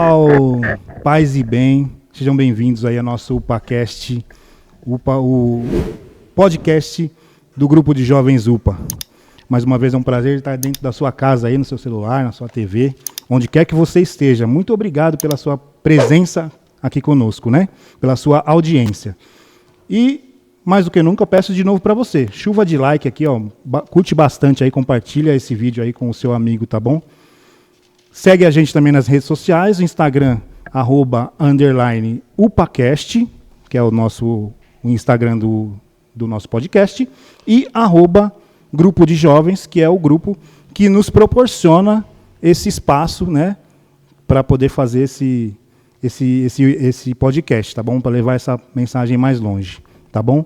pessoal, paz e bem, sejam bem-vindos aí ao nosso UPAcast, o podcast do grupo de jovens UPA. Mais uma vez é um prazer estar dentro da sua casa aí, no seu celular, na sua TV, onde quer que você esteja. Muito obrigado pela sua presença aqui conosco, né? Pela sua audiência. E, mais do que nunca, eu peço de novo para você, chuva de like aqui, ó, curte bastante aí, compartilha esse vídeo aí com o seu amigo, tá bom? Segue a gente também nas redes sociais, o Instagram, @_UPAcast, que é o Instagram do nosso podcast, e @Grupo de Jovens, que é o grupo que nos proporciona esse espaço, né, para poder fazer esse podcast, tá bom? Para levar essa mensagem mais longe, tá bom?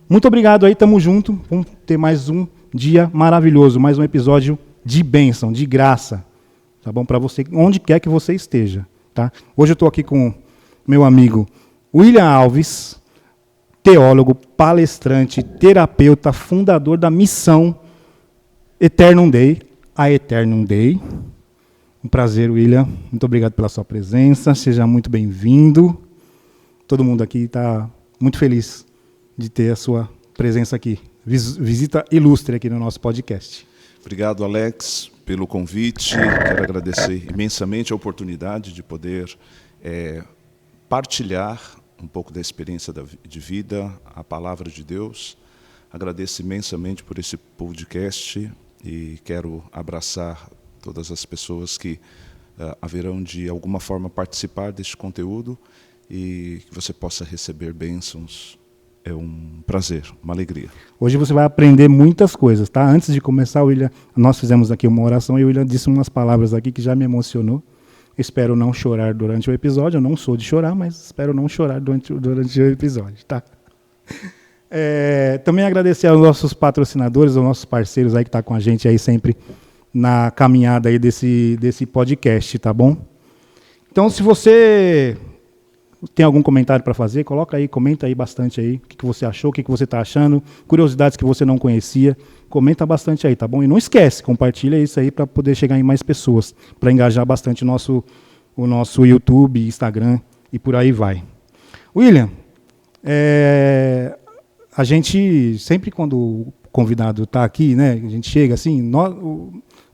Muito obrigado aí, tamo junto, vamos ter mais um dia maravilhoso, mais um episódio de bênção, de graça. Tá bom? Para você, onde quer que você esteja. Tá? Hoje eu estou aqui com meu amigo William Alves, teólogo, palestrante, terapeuta, fundador da missão Eternum Dei, a Eternum Dei. Um prazer, William. Muito obrigado pela sua presença. Seja muito bem-vindo. Todo mundo aqui está muito feliz de ter a sua presença aqui. Visita ilustre aqui no nosso podcast. Obrigado, Alex, pelo convite. Quero agradecer imensamente a oportunidade de poder partilhar um pouco da experiência de vida, a palavra de Deus. Agradeço imensamente por esse podcast e quero abraçar todas as pessoas que haverão de alguma forma participar deste conteúdo e que você possa receber bênçãos. É um prazer, uma alegria. Hoje você vai aprender muitas coisas, tá? Antes de começar, William, nós fizemos aqui uma oração e o William disse umas palavras aqui que já me emocionou. Espero não chorar durante o episódio. Eu não sou de chorar, mas espero não chorar durante o episódio, tá? Também agradecer aos nossos patrocinadores, aos nossos parceiros aí que estão com a gente aí sempre na caminhada aí desse podcast, tá bom? Então, se você tem algum comentário para fazer, coloca aí, comenta aí bastante aí, o que você achou, o que você está achando, curiosidades que você não conhecia, comenta bastante aí, tá bom? E não esquece, compartilha isso aí para poder chegar em mais pessoas, para engajar bastante o nosso YouTube, Instagram e por aí vai. William, a gente, sempre quando o convidado está aqui, né, a gente chega assim,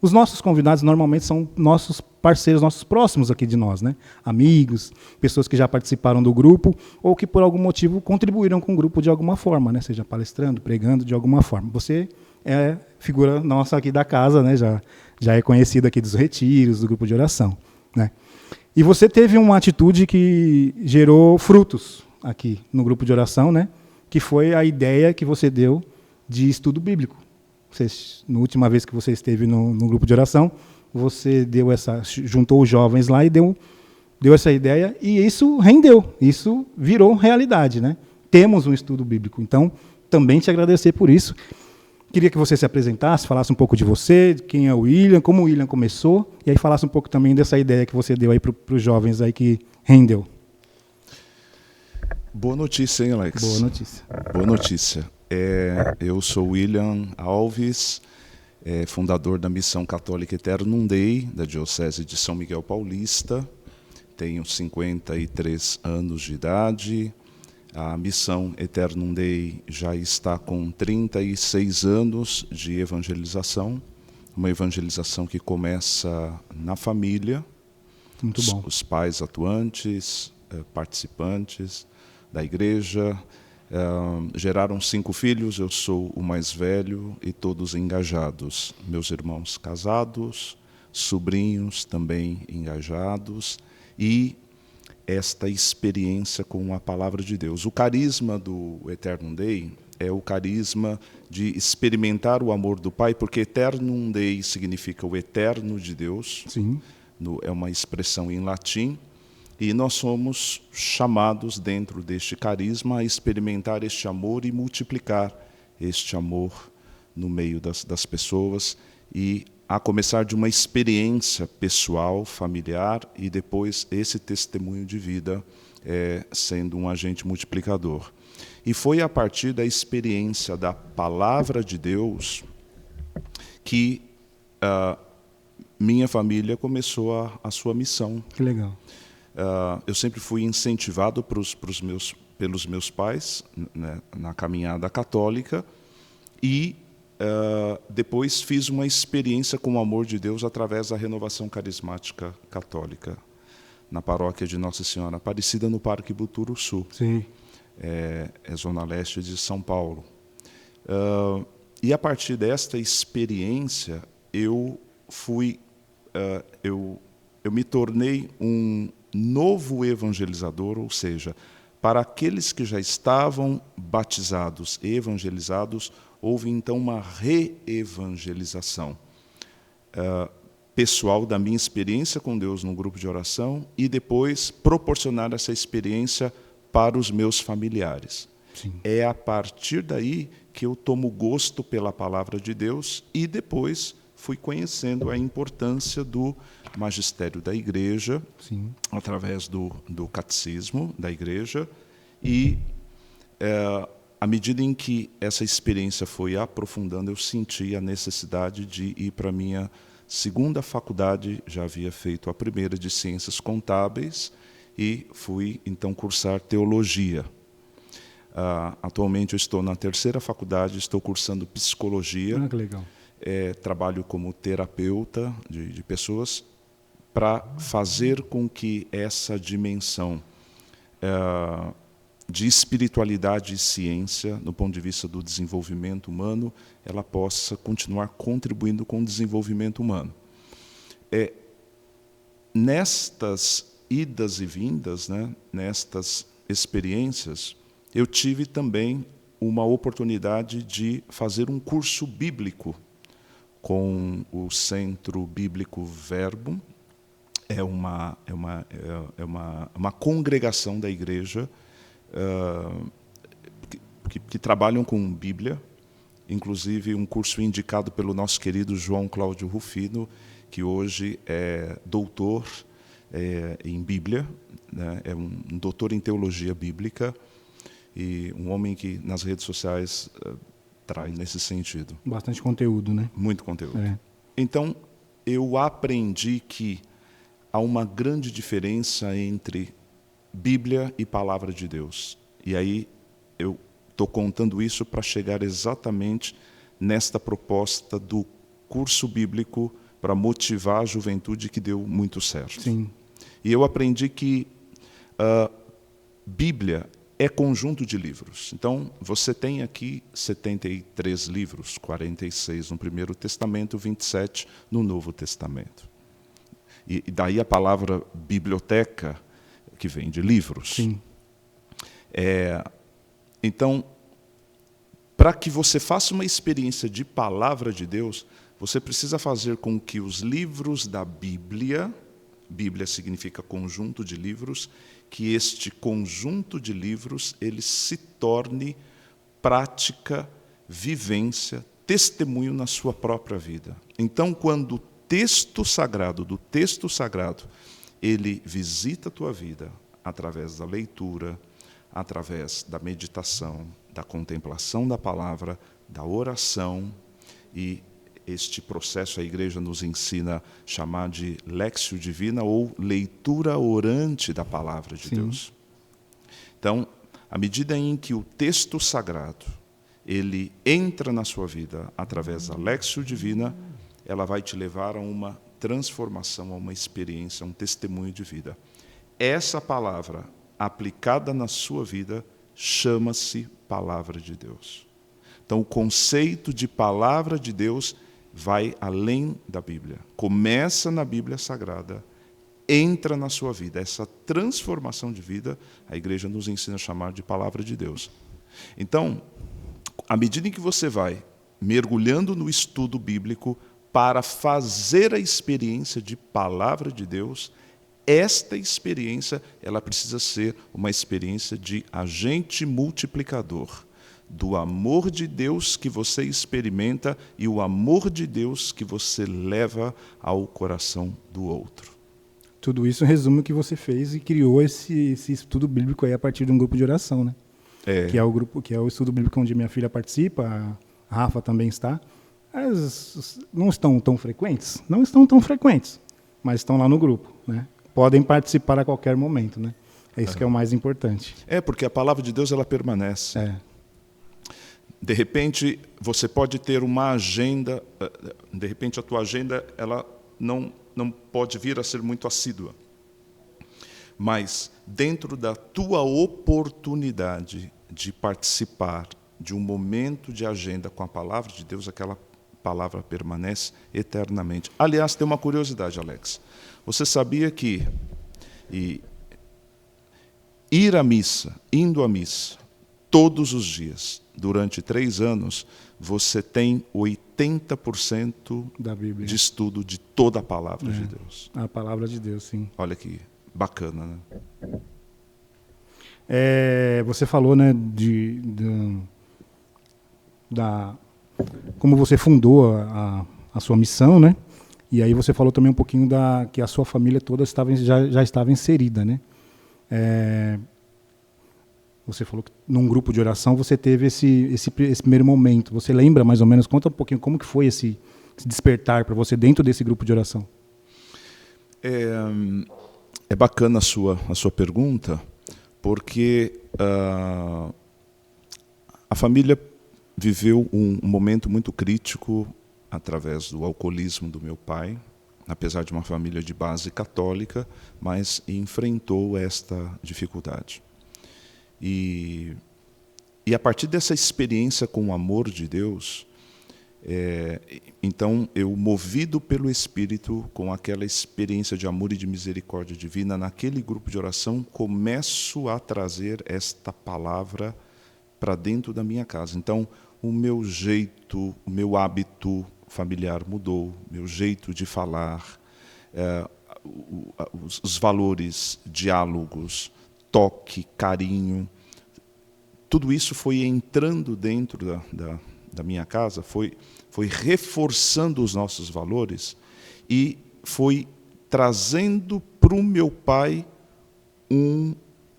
os nossos convidados normalmente são nossos parceiros, nossos próximos aqui de nós, né? Amigos, pessoas que já participaram do grupo ou que por algum motivo contribuíram com o grupo de alguma forma, né? Seja palestrando, pregando de alguma forma. Você é figura nossa aqui da casa, né? Já é conhecido aqui dos retiros, do grupo de oração, né? E você teve uma atitude que gerou frutos aqui no grupo de oração, né? Que foi a ideia que você deu de estudo bíblico. Na última vez que você esteve no grupo de oração, você juntou os jovens lá e deu essa ideia, e isso rendeu, isso virou realidade, né? Temos um estudo bíblico, então também te agradecer por isso. Queria que você se apresentasse, falasse um pouco de você, quem é o William, como o William começou, e aí falasse um pouco também dessa ideia que você deu aí para os jovens aí que rendeu. Boa notícia, hein, Alex? Boa notícia. Boa notícia. Eu sou William Alves, fundador da Missão Católica Eternum Dei, da Diocese de São Miguel Paulista. Tenho 53 anos de idade. A Missão Eternum Dei já está com 36 anos de evangelização. Uma evangelização que começa na família. Muito bom. Os pais atuantes, participantes da igreja. Geraram 5 filhos, eu sou o mais velho e todos engajados. Meus irmãos casados, sobrinhos também engajados e esta experiência com a palavra de Deus. O carisma do Eternum Dei é o carisma de experimentar o amor do Pai, porque Eternum Dei significa o eterno de Deus. Sim. É uma expressão em latim. E nós somos chamados dentro deste carisma a experimentar este amor e multiplicar este amor no meio das pessoas e a começar de uma experiência pessoal, familiar e depois esse testemunho de vida sendo um agente multiplicador. E foi a partir da experiência da palavra de Deus que minha família começou a sua missão. Que legal. Eu sempre fui incentivado pelos meus pais, né, na caminhada católica, e depois fiz uma experiência com o amor de Deus através da renovação carismática católica, na paróquia de Nossa Senhora Aparecida, no Parque Buturuçu. Sim. É zona leste de São Paulo. E a partir desta experiência, eu me tornei um novo evangelizador, ou seja, para aqueles que já estavam batizados e evangelizados, houve então uma reevangelização pessoal da minha experiência com Deus no grupo de oração e depois proporcionar essa experiência para os meus familiares. Sim. É a partir daí que eu tomo gosto pela palavra de Deus e depois fui conhecendo a importância do magistério da igreja, Sim. através do catecismo da igreja, e à medida em que essa experiência foi aprofundando, eu senti a necessidade de ir para a minha segunda faculdade. Já havia feito a primeira de Ciências Contábeis e fui então cursar Teologia. Atualmente eu estou na terceira faculdade, estou cursando Psicologia. Que legal. Trabalho como terapeuta de pessoas para fazer com que essa dimensão de espiritualidade e ciência, no ponto de vista do desenvolvimento humano, ela possa continuar contribuindo com o desenvolvimento humano. Nestas idas e vindas, né, nestas experiências, eu tive também uma oportunidade de fazer um curso bíblico com o Centro Bíblico Verbo. É uma congregação da igreja que trabalham com Bíblia, inclusive um curso indicado pelo nosso querido João Cláudio Rufino, que hoje é doutor em Bíblia, né? É um doutor em teologia bíblica e um homem que nas redes sociais trai nesse sentido. Bastante conteúdo, né? Muito conteúdo. Então, eu aprendi que há uma grande diferença entre Bíblia e Palavra de Deus. E aí eu estou contando isso para chegar exatamente nesta proposta do curso bíblico para motivar a juventude, que deu muito certo. Sim. E eu aprendi que Bíblia é conjunto de livros. Então, você tem aqui 73 livros, 46 no Primeiro Testamento, 27 no Novo Testamento. E daí a palavra biblioteca, que vem de livros. Sim. Então, para que você faça uma experiência de palavra de Deus, você precisa fazer com que os livros da Bíblia significa conjunto de livros, que este conjunto de livros ele se torne prática, vivência, testemunho na sua própria vida. Então, quando o texto sagrado, ele visita a tua vida através da leitura, através da meditação, da contemplação da palavra, da oração, e este processo a igreja nos ensina a chamar de Léxio Divina, ou leitura orante da palavra de Deus. Então, à medida em que o texto sagrado ele entra na sua vida através da Léxio Divina, ela vai te levar a uma transformação, a uma experiência, a um testemunho de vida. Essa palavra aplicada na sua vida chama-se Palavra de Deus. Então, o conceito de Palavra de Deus vai além da Bíblia. Começa na Bíblia Sagrada, entra na sua vida. Essa transformação de vida, a igreja nos ensina a chamar de Palavra de Deus. Então, à medida em que você vai mergulhando no estudo bíblico para fazer a experiência de Palavra de Deus, esta experiência ela precisa ser uma experiência de agente multiplicador do amor de Deus que você experimenta e o amor de Deus que você leva ao coração do outro. Tudo isso resume o que você fez e criou esse estudo bíblico aí a partir de um grupo de oração, né? Que é o estudo bíblico onde minha filha participa, a Rafa também está. Não estão tão frequentes, mas estão lá no grupo, né? podem participar a qualquer momento, né? É isso que é o mais importante. Porque a palavra de Deus ela permanece. De repente, você pode ter uma agenda, de repente a tua agenda ela não pode vir a ser muito assídua. Mas dentro da tua oportunidade de participar de um momento de agenda com a palavra de Deus, aquela palavra permanece eternamente. Aliás, tem uma curiosidade, Alex. Você sabia que indo à missa, todos os dias, durante 3 anos, você tem 80% da Bíblia, de estudo de toda a palavra de Deus. A palavra de Deus, sim. Olha que bacana, né? Você falou, né, como você fundou a sua missão, né? E aí você falou também um pouquinho que a sua família toda já estava inserida, né? Você falou que num grupo de oração você teve esse primeiro momento. Você lembra mais ou menos? Conta um pouquinho como que foi esse despertar para você dentro desse grupo de oração. É bacana a sua pergunta, porque a família viveu um momento muito crítico através do alcoolismo do meu pai, apesar de uma família de base católica, mas enfrentou esta dificuldade. E a partir dessa experiência com o amor de Deus, então eu, movido pelo Espírito, com aquela experiência de amor e de misericórdia divina, naquele grupo de oração, começo a trazer esta palavra para dentro da minha casa. Então, o meu jeito, o meu hábito familiar mudou, meu jeito de falar, os valores, diálogos, toque, carinho, tudo isso foi entrando dentro da minha casa, foi reforçando os nossos valores e foi trazendo para o meu pai um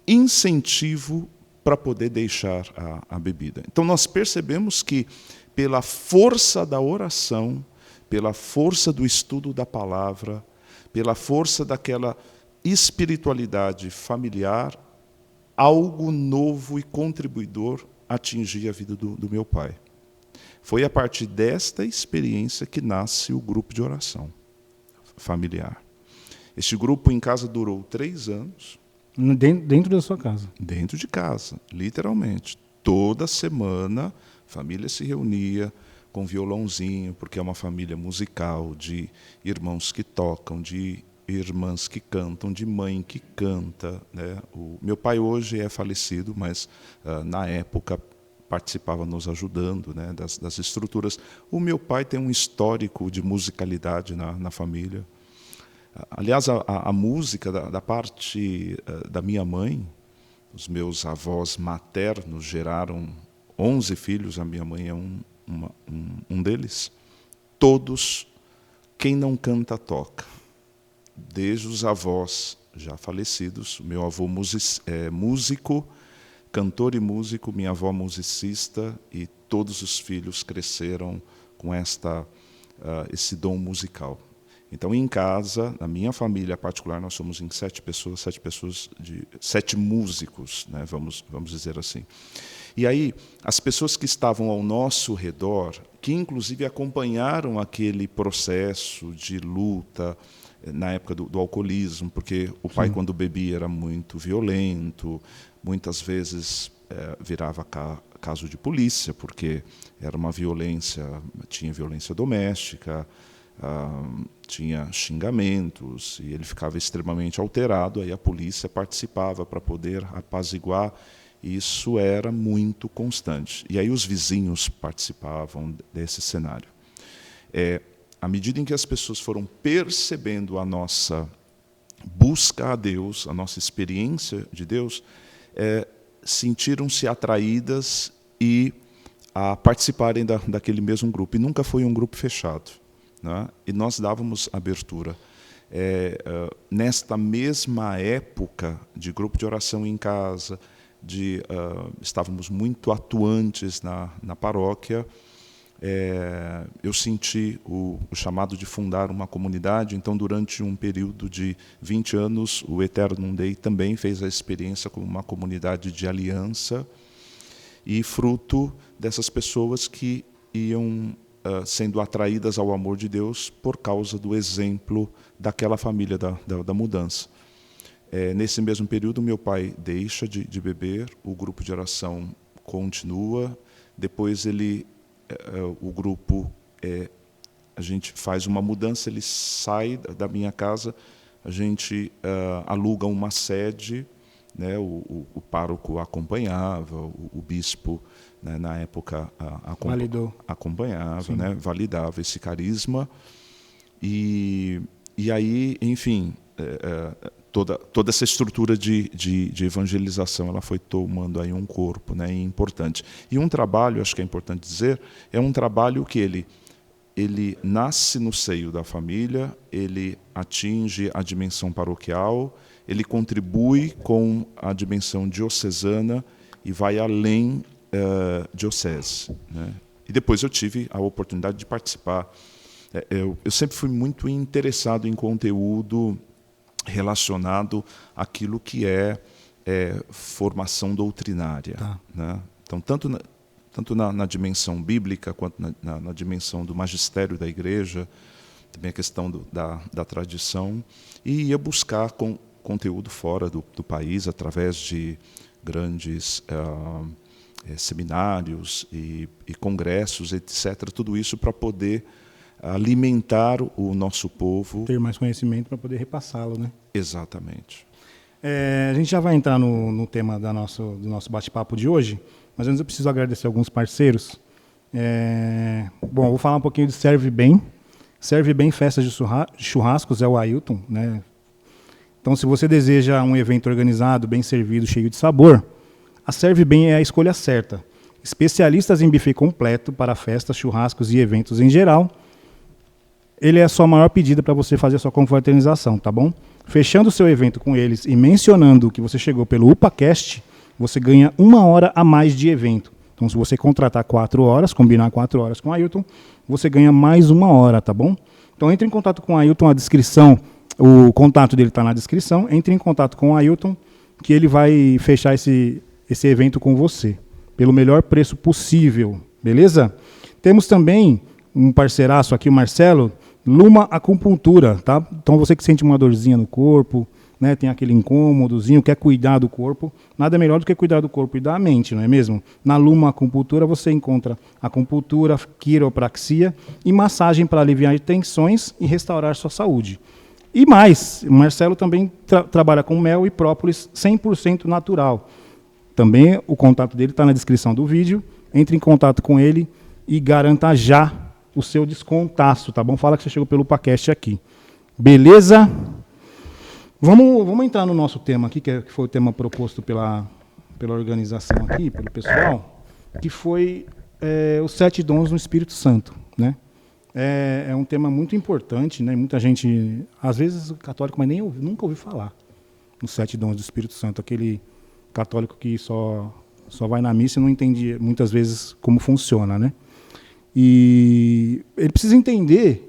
incentivo para poder deixar a bebida. Então nós percebemos que pela força da oração, pela força do estudo da palavra, pela força daquela espiritualidade familiar, algo novo e contribuidor atingia a vida do meu pai. Foi a partir desta experiência que nasce o grupo de oração familiar. Este grupo em casa durou 3 anos. Dentro da sua casa? Dentro de casa, literalmente. Toda semana, a família se reunia com violãozinho, porque é uma família musical, de irmãos que tocam, de irmãs que cantam, de mãe que canta, né? O meu pai hoje é falecido, mas na época participava nos ajudando, né, das estruturas. O meu pai tem um histórico de musicalidade na família. Aliás, a música da parte da minha mãe, os meus avós maternos geraram 11 filhos, a minha mãe é um deles. Todos, quem não canta, toca. Desde os avós já falecidos, meu avô músico, cantor e músico, minha avó musicista, e todos os filhos cresceram com esse dom musical. Então, em casa, na minha família particular, nós somos em 7 pessoas, 7 músicos, né, vamos dizer assim. E aí, as pessoas que estavam ao nosso redor, que inclusive acompanharam aquele processo de luta, na época do alcoolismo, porque o pai, quando bebia, era muito violento, muitas vezes virava caso de polícia, porque era uma violência, tinha violência doméstica, tinha xingamentos, e ele ficava extremamente alterado, aí a polícia participava para poder apaziguar, e isso era muito constante. E aí os vizinhos participavam desse cenário. À medida em que as pessoas foram percebendo a nossa busca a Deus, a nossa experiência de Deus, sentiram-se atraídas a participarem daquele mesmo grupo. E nunca foi um grupo fechado, né? E nós dávamos abertura. Nesta mesma época de grupo de oração em casa, estávamos muito atuantes na paróquia, eu senti o chamado de fundar uma comunidade. Então, durante um período de 20 anos, o Eternum Dei também fez a experiência como uma comunidade de aliança, e fruto dessas pessoas que iam sendo atraídas ao amor de Deus por causa do exemplo daquela família da mudança. Nesse mesmo período, meu pai deixa de beber, o grupo de oração continua, depois o grupo, a gente faz uma mudança, ele sai da minha casa, a gente aluga uma sede, né, o pároco acompanhava, o bispo, né, na época acompanhava, né, validava esse carisma, e aí, enfim, toda essa estrutura de evangelização, ela foi tomando aí um corpo, né, importante. E um trabalho, acho que é importante dizer, é um trabalho que ele nasce no seio da família, ele atinge a dimensão paroquial, ele contribui com a dimensão diocesana e vai além diocese, né? E depois eu tive a oportunidade de participar. Eu sempre fui muito interessado em conteúdo relacionado àquilo que é formação doutrinária. Tá. Né? Então, tanto na dimensão bíblica, quanto na dimensão do magistério da igreja, também a questão da tradição, e ia buscar conteúdo fora do país, através de grandes seminários e congressos, etc. Tudo isso para poder alimentar o nosso povo. Ter mais conhecimento para poder repassá-lo, né? Exatamente. A gente já vai entrar no tema do nosso bate-papo de hoje, mas antes eu preciso agradecer alguns parceiros. Bom, vou falar um pouquinho de Serve Bem. Serve Bem Festas de Churrascos, é o Ailton, né? Então, se você deseja um evento organizado, bem servido, cheio de sabor, a Serve Bem é a escolha certa. Especialistas em buffet completo para festas, churrascos e eventos em geral. Ele é a sua maior pedida para você fazer a sua confraternização, tá bom? Fechando o seu evento com eles e mencionando que você chegou pelo UpaCast, você ganha 1 hora a mais de evento. Então, se você contratar 4 horas, combinar 4 horas com o Ailton, você ganha mais 1 hora, tá bom? Então, entre em contato com o Ailton, a descrição, o contato dele está na descrição. Entre em contato com o Ailton, que ele vai fechar esse evento com você, pelo melhor preço possível, beleza? Temos também um parceiraço aqui, o Marcelo, Luma Acupuntura, tá? Então você que sente uma dorzinha no corpo, né, tem aquele incômodozinho, quer cuidar do corpo, nada melhor do que cuidar do corpo e da mente, não é mesmo? Na Luma Acupuntura você encontra acupuntura, quiropraxia e massagem para aliviar tensões e restaurar sua saúde. E mais, o Marcelo também trabalha com mel e própolis 100% natural. Também o contato dele está na descrição do vídeo. Entre em contato com ele e garanta já o seu descontaço, tá bom? Fala que você chegou pelo UpaCast aqui. Beleza? Vamos entrar no nosso tema aqui, que foi o tema proposto pela organização aqui, pelo pessoal, que foi os 7 dons no Espírito Santo, né? É um tema muito importante, né? Muita gente, às vezes católico, mas nunca ouviu falar nos 7 dons do Espírito Santo, aquele católico que só vai na missa e não entende muitas vezes como funciona, né? E ele precisa entender,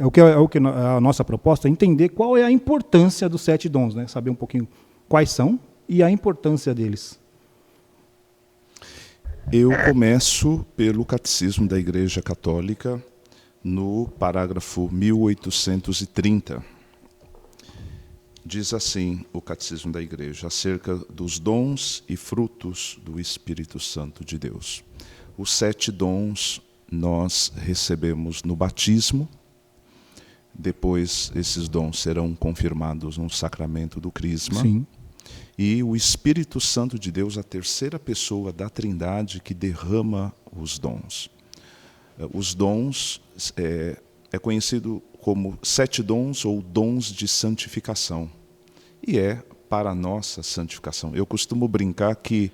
o que a nossa proposta é entender qual é a importância dos 7 dons, né? Saber um pouquinho quais são e a importância deles. Eu começo pelo Catecismo da Igreja Católica, no parágrafo 1830. Diz assim o Catecismo da Igreja, acerca dos dons e frutos do Espírito Santo de Deus. Os 7 dons nós recebemos no batismo, depois esses dons serão confirmados no sacramento do Crisma. Sim. E o Espírito Santo de Deus, a terceira pessoa da Trindade que derrama os dons. Os dons é conhecido como 7 dons ou dons de santificação. E é para a nossa santificação. Eu costumo brincar que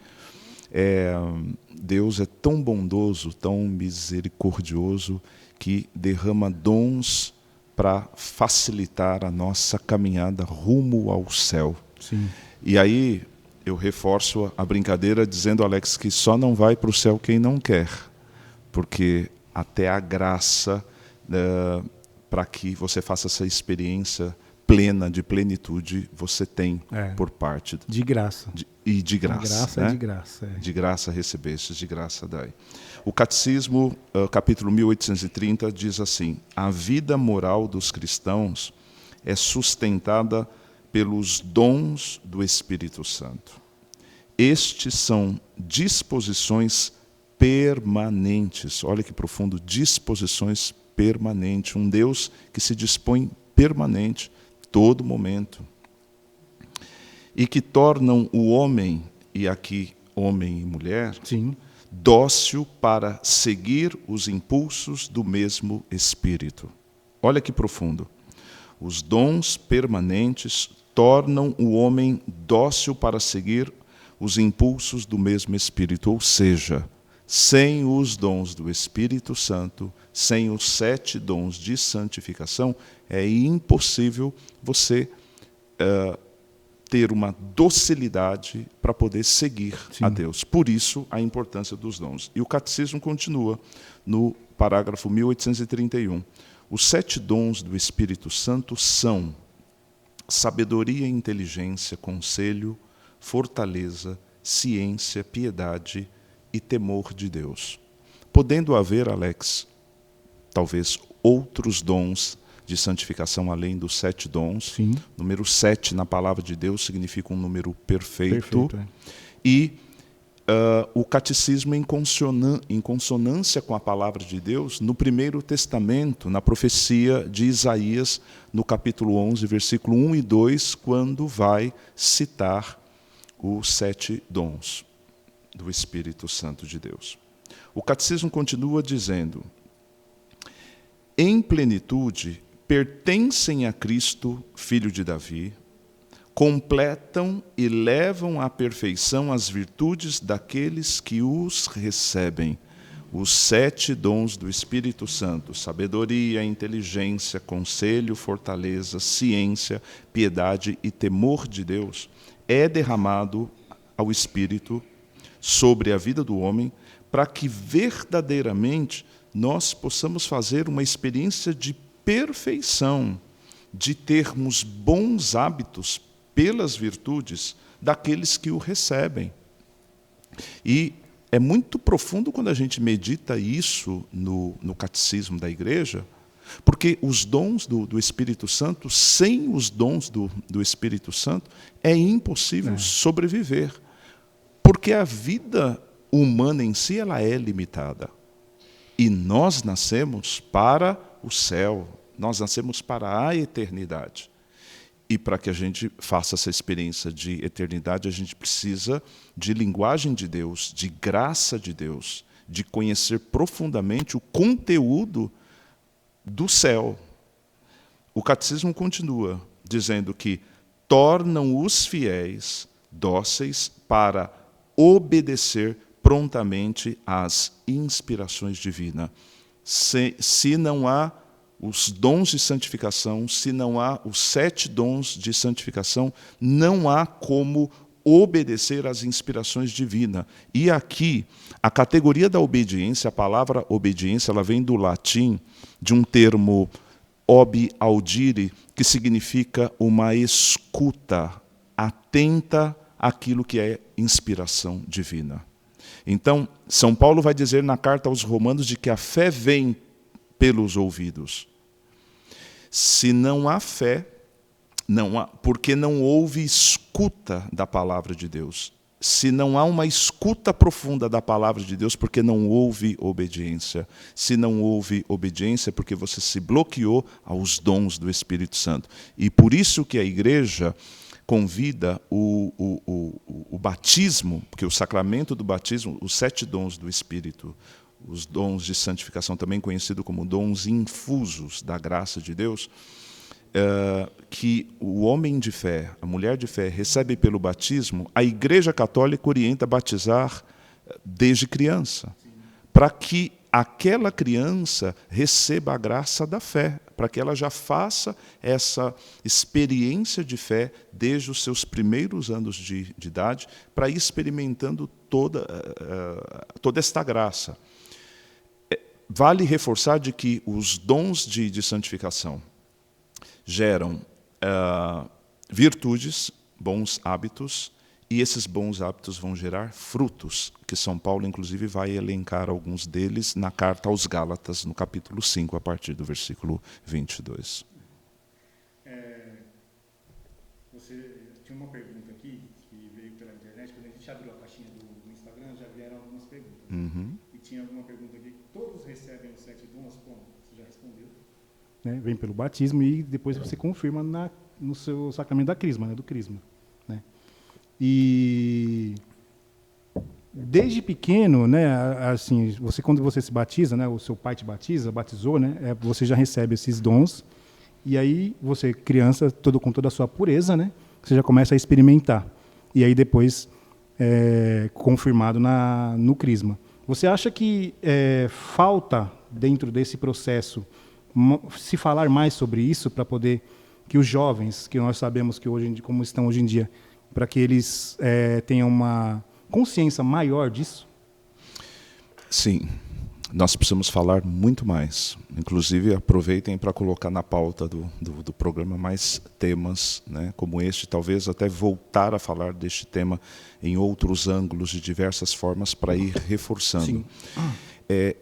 Deus é tão bondoso, tão misericordioso, que derrama dons para facilitar a nossa caminhada rumo ao céu. Sim. E aí eu reforço a brincadeira dizendo, Alex, que só não vai para o céu quem não quer, porque até a graça para que você faça essa experiência plena, de plenitude, você tem por parte. De graça. De graça. De graça, né? de graça. De graça recebestes, de graça dai. O Catecismo, capítulo 1830, diz assim: a vida moral dos cristãos é sustentada pelos dons do Espírito Santo. Estes são disposições permanentes. Olha que profundo, disposições permanentes. Um Deus que se dispõe permanente, todo momento. E que tornam o homem, e aqui homem e mulher, Sim. dócil para seguir os impulsos do mesmo Espírito. Olha que profundo. Os dons permanentes tornam o homem dócil para seguir os impulsos do mesmo Espírito, ou seja, sem os dons do Espírito Santo, sem os 7 dons de santificação, é impossível você ter uma docilidade para poder seguir a Deus. Por isso, a importância dos dons. E o Catecismo continua no parágrafo 1831. Os 7 dons do Espírito Santo são sabedoria e inteligência, conselho, fortaleza, ciência, piedade e temor de Deus. Podendo haver, Alex, talvez outros dons de santificação além dos 7 dons. Sim. Número 7 na palavra de Deus significa um número perfeito. E o catecismo em consonância com a palavra de Deus, no Primeiro Testamento, na profecia de Isaías, no capítulo 11, versículo 1 e 2, quando vai citar os 7 dons do Espírito Santo de Deus. O catecismo continua dizendo: em plenitude, pertencem a Cristo, filho de Davi, completam e levam à perfeição as virtudes daqueles que os recebem. Os 7 dons do Espírito Santo: sabedoria, inteligência, conselho, fortaleza, ciência, piedade e temor de Deus, é derramado ao Espírito sobre a vida do homem, para que verdadeiramente nós possamos fazer uma experiência de perfeição, de termos bons hábitos pelas virtudes daqueles que o recebem. E é muito profundo quando a gente medita isso no catecismo da igreja, porque os dons do Espírito Santo, sem os dons do Espírito Santo, é impossível sobreviver. Porque a vida humana em si ela é limitada. E nós nascemos para o céu, nós nascemos para a eternidade. E para que a gente faça essa experiência de eternidade, a gente precisa de linguagem de Deus, de graça de Deus, de conhecer profundamente o conteúdo do céu. O catecismo continua dizendo que tornam os fiéis dóceis para obedecer prontamente às inspirações divinas. Se não há os dons de santificação, se não há os 7 dons de santificação, não há como obedecer às inspirações divinas. E aqui, a categoria da obediência, a palavra obediência, ela vem do latim, de um termo ob audire, que significa uma escuta atenta àquilo que é inspiração divina. Então, São Paulo vai dizer na carta aos Romanos de que a fé vem pelos ouvidos. Se não há fé, não há, porque não houve escuta da palavra de Deus. Se não há uma escuta profunda da palavra de Deus, porque não houve obediência. Se não houve obediência, porque você se bloqueou aos dons do Espírito Santo. E por isso que a igreja convida o batismo, porque o sacramento do batismo, os 7 dons do Espírito, os dons de santificação, também conhecido como dons infusos da graça de Deus, que o homem de fé, a mulher de fé, recebe pelo batismo, a Igreja Católica orienta a batizar desde criança, para que aquela criança receba a graça da fé, para que ela já faça essa experiência de fé desde os seus primeiros anos de idade, para ir experimentando toda esta graça. vale reforçar de que os dons de santificação geram virtudes, bons hábitos, e esses bons hábitos vão gerar frutos, que São Paulo, inclusive, vai elencar alguns deles na carta aos Gálatas, no capítulo 5, a partir do versículo 22. Você tinha uma pergunta aqui, que veio pela internet, quando a gente abriu a caixinha do Instagram, já vieram algumas perguntas. Uhum. E tinha alguma pergunta aqui, todos recebem os 7 dons? Como? Você já respondeu. Né? Vem pelo batismo e depois você confirma no seu sacramento da crisma, né? Do crisma. Né? E desde pequeno, né, assim, quando você se batiza, né, o seu pai te batizou, né, você já recebe esses dons. E aí você, criança, com toda a sua pureza, né, você já começa a experimentar. E aí depois confirmado no crisma. Você acha que falta dentro desse processo se falar mais sobre isso para poder que os jovens, que nós sabemos que hoje como estão hoje em dia, para que eles tenham uma consciência maior disso? Sim, nós precisamos falar muito mais. Inclusive, aproveitem para colocar na pauta do programa mais temas, né, como este, talvez até voltar a falar deste tema em outros ângulos, de diversas formas, para ir reforçando. Sim.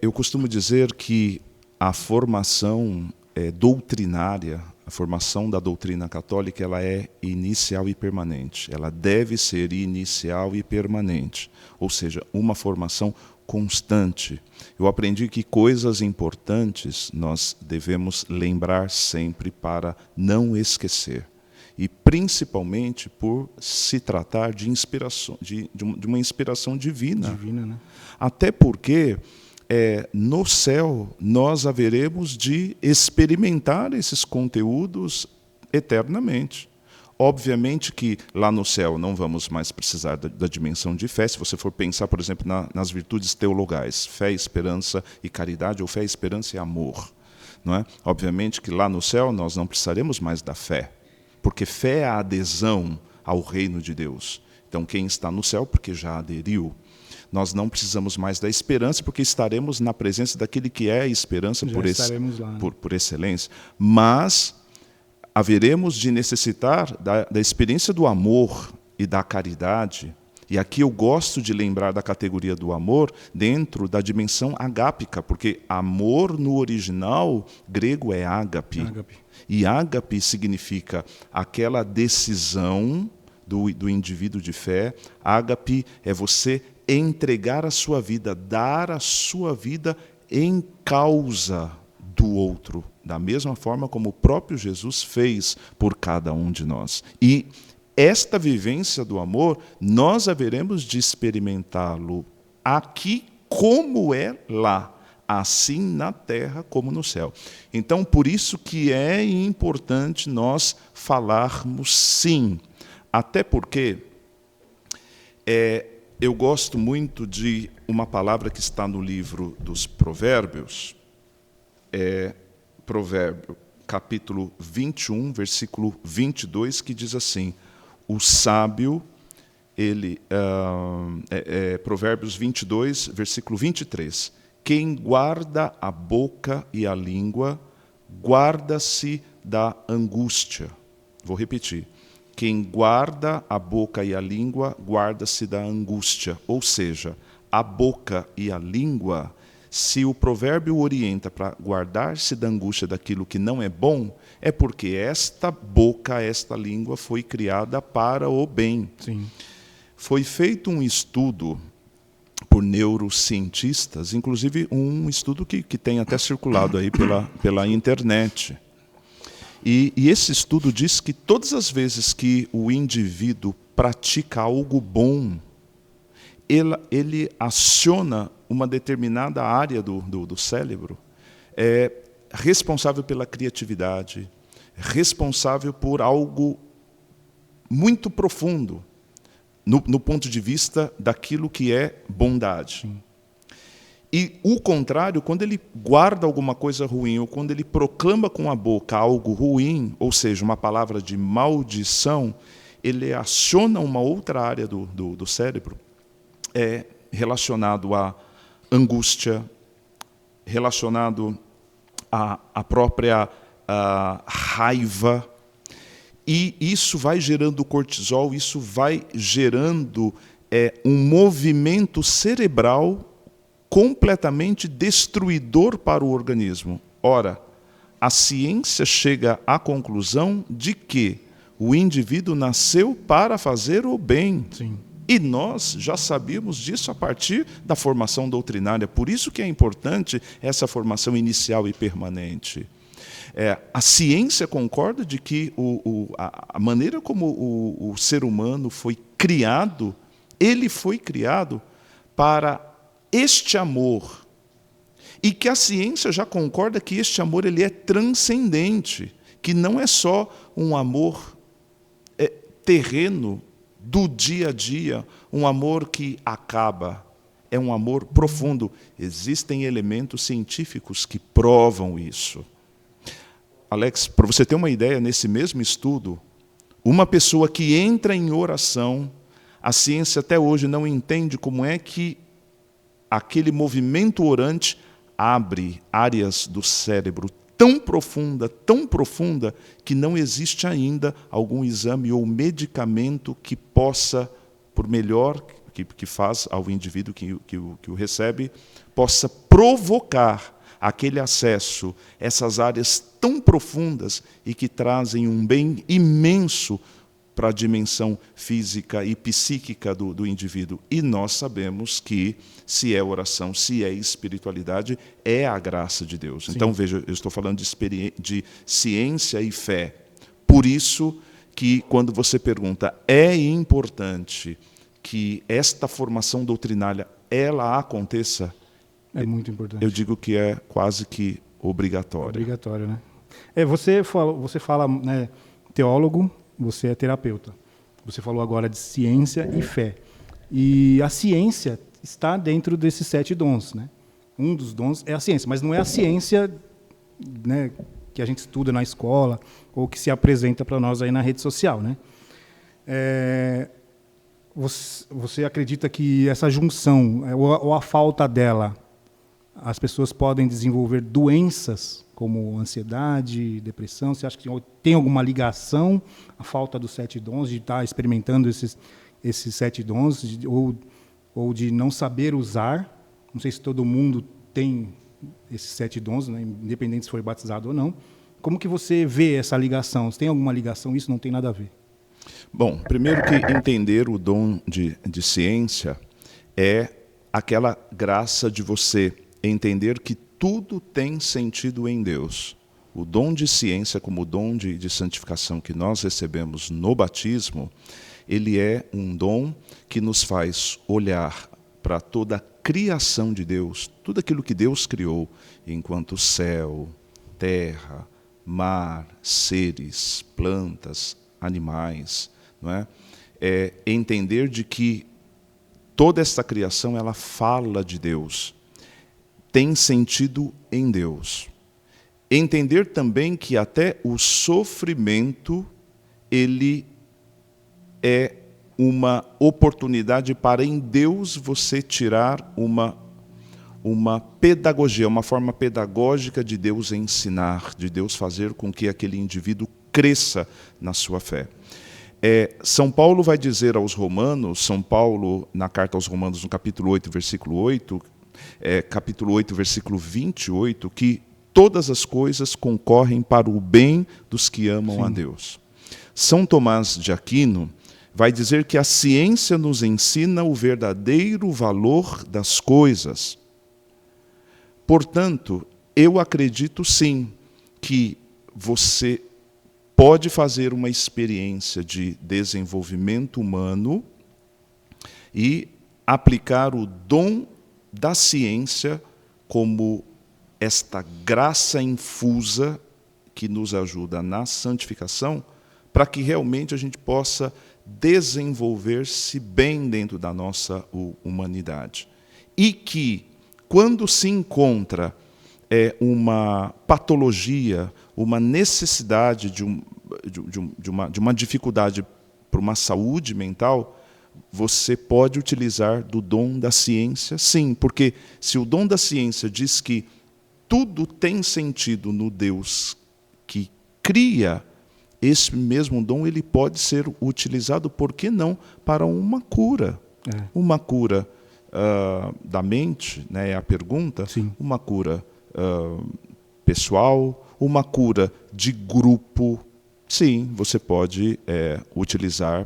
Eu costumo dizer que a formação doutrinária, a formação da doutrina católica, ela é inicial e permanente. Ela deve ser inicial e permanente, ou seja, uma formação constante. Eu aprendi que coisas importantes nós devemos lembrar sempre para não esquecer. E principalmente por se tratar de inspiração, de uma inspiração divina. Divina, né? Até porque no céu nós haveremos de experimentar esses conteúdos eternamente. Obviamente que lá no céu não vamos mais precisar da dimensão de fé. Se você for pensar, por exemplo, nas virtudes teologais, fé, esperança e caridade, ou fé, esperança e amor. Não é? Obviamente que lá no céu nós não precisaremos mais da fé, porque fé é a adesão ao reino de Deus. Então quem está no céu, porque já aderiu. Nós não precisamos mais da esperança, porque estaremos na presença daquele que é a esperança por excelência. Mas haveremos de necessitar da experiência do amor e da caridade. E aqui eu gosto de lembrar da categoria do amor dentro da dimensão agápica, porque amor no original grego é ágape. E ágape significa aquela decisão do indivíduo de fé. Ágape é você entregar a sua vida, dar a sua vida em causa do outro, da mesma forma como o próprio Jesus fez por cada um de nós. E esta vivência do amor, nós haveremos de experimentá-lo aqui como é lá, assim na terra como no céu. Então, por isso que é importante nós falarmos sim, até porque eu gosto muito de uma palavra que está no livro dos Provérbios, Provérbio, capítulo 21, versículo 22, que diz assim, o sábio, Provérbios 22, versículo 23, quem guarda a boca e a língua, guarda-se da angústia. Vou repetir. Quem guarda a boca e a língua, guarda-se da angústia. Ou seja, a boca e a língua, se o provérbio orienta para guardar-se da angústia daquilo que não é bom, é porque esta boca, esta língua foi criada para o bem. Sim. Foi feito um estudo por neurocientistas, inclusive um estudo que tem até circulado aí pela internet. E esse estudo diz que todas as vezes que o indivíduo pratica algo bom, ele aciona uma determinada área do cérebro, responsável pela criatividade, responsável por algo muito profundo, no ponto de vista daquilo que é bondade. Sim. E o contrário, quando ele guarda alguma coisa ruim, ou quando ele proclama com a boca algo ruim, ou seja, uma palavra de maldição, ele aciona uma outra área do cérebro relacionado à angústia, relacionado à própria raiva, e isso vai gerando cortisol, isso vai gerando um movimento cerebral completamente destruidor para o organismo. Ora, a ciência chega à conclusão de que o indivíduo nasceu para fazer o bem. Sim. E nós já sabíamos disso a partir da formação doutrinária. Por isso que é importante essa formação inicial e permanente. A ciência concorda de que a maneira como o ser humano foi criado, ele foi criado para este amor. E que a ciência já concorda que este amor ele é transcendente, que não é só um amor terreno do dia a dia, um amor que acaba, é um amor profundo. Existem elementos científicos que provam isso. Alex, para você ter uma ideia, nesse mesmo estudo, uma pessoa que entra em oração, a ciência até hoje não entende como é que aquele movimento orante abre áreas do cérebro tão profunda, que não existe ainda algum exame ou medicamento que possa, por melhor que faz ao indivíduo que o recebe, possa provocar aquele acesso, essas áreas tão profundas e que trazem um bem imenso para a dimensão física e psíquica do indivíduo. E nós sabemos que, se é oração, se é espiritualidade, é a graça de Deus. Sim. Então, veja, eu estou falando de ciência e fé. Por isso que, quando você pergunta, é importante que esta formação doutrinária ela aconteça, é muito importante. Eu digo que é quase que obrigatório. Obrigatório, né? Você fala, né, teólogo, você é terapeuta. Você falou agora de ciência e fé. E a ciência está dentro desses 7 dons, né? Um dos dons é a ciência, mas não é a ciência, né, que a gente estuda na escola ou que se apresenta para nós aí na rede social, né? Você acredita que essa junção, ou a falta dela, as pessoas podem desenvolver doenças como ansiedade, depressão? Você acha que tem alguma ligação a falta dos 7 dons, de estar experimentando esses 7 dons, ou de não saber usar? Não sei se todo mundo tem esses 7 dons, né, independente se foi batizado ou não. Como que você vê essa ligação? Tem alguma ligação? Isso não tem nada a ver. Bom, primeiro que entender o dom de ciência é aquela graça de você entender que tudo tem sentido em Deus. O dom de ciência, como o dom de santificação que nós recebemos no batismo, ele é um dom que nos faz olhar para toda a criação de Deus, tudo aquilo que Deus criou, enquanto céu, terra, mar, seres, plantas, animais, não é? Entender de que toda esta criação ela fala de Deus, tem sentido em Deus. Entender também que até o sofrimento ele é uma oportunidade para em Deus você tirar uma pedagogia, uma forma pedagógica de Deus ensinar, de Deus fazer com que aquele indivíduo cresça na sua fé. São Paulo vai dizer aos Romanos, São Paulo, na carta aos Romanos, no capítulo 8, versículo 8, capítulo 8, versículo 28, que todas as coisas concorrem para o bem dos que amam Sim. a Deus. São Tomás de Aquino vai dizer que a ciência nos ensina o verdadeiro valor das coisas. Portanto, eu acredito sim que você pode fazer uma experiência de desenvolvimento humano e aplicar o dom da ciência como esta graça infusa que nos ajuda na santificação, para que realmente a gente possa desenvolver-se bem dentro da nossa humanidade. E que, quando se encontra uma patologia, uma necessidade de uma dificuldade para uma saúde mental, você pode utilizar do dom da ciência, sim, porque se o dom da ciência diz que tudo tem sentido no Deus que cria, esse mesmo dom ele pode ser utilizado, por que não, para uma cura. Uma cura da mente, né, é a pergunta. Sim. Uma cura pessoal, uma cura de grupo. Sim, você pode utilizar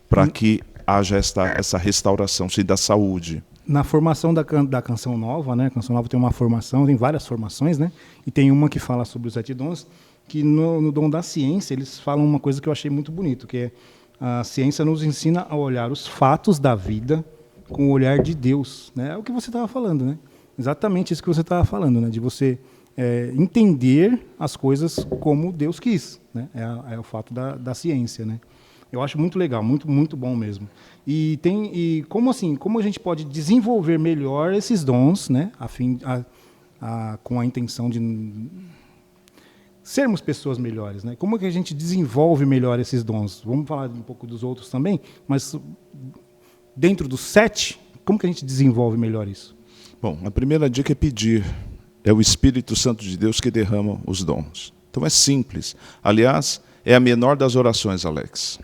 para que haja essa restauração, sim, da saúde. Na formação da Canção Nova, né? A Canção Nova tem uma formação, tem várias formações, né? E tem uma que fala sobre os 7 dons, que no dom da ciência eles falam uma coisa que eu achei muito bonito, que é a ciência nos ensina a olhar os fatos da vida com o olhar de Deus, né? É o que você estava falando, né? Exatamente isso que você estava falando, né? De você entender as coisas como Deus quis, né? É o fato da ciência, né? Eu acho muito legal, muito, muito bom mesmo. E como assim? Como a gente pode desenvolver melhor esses dons, né? Com a intenção de sermos pessoas melhores, né? Como que a gente desenvolve melhor esses dons? Vamos falar um pouco dos outros também, mas dentro dos 7, como que a gente desenvolve melhor isso? Bom, a primeira dica é pedir. É o Espírito Santo de Deus que derrama os dons. Então é simples. Aliás, é a menor das orações, Alex.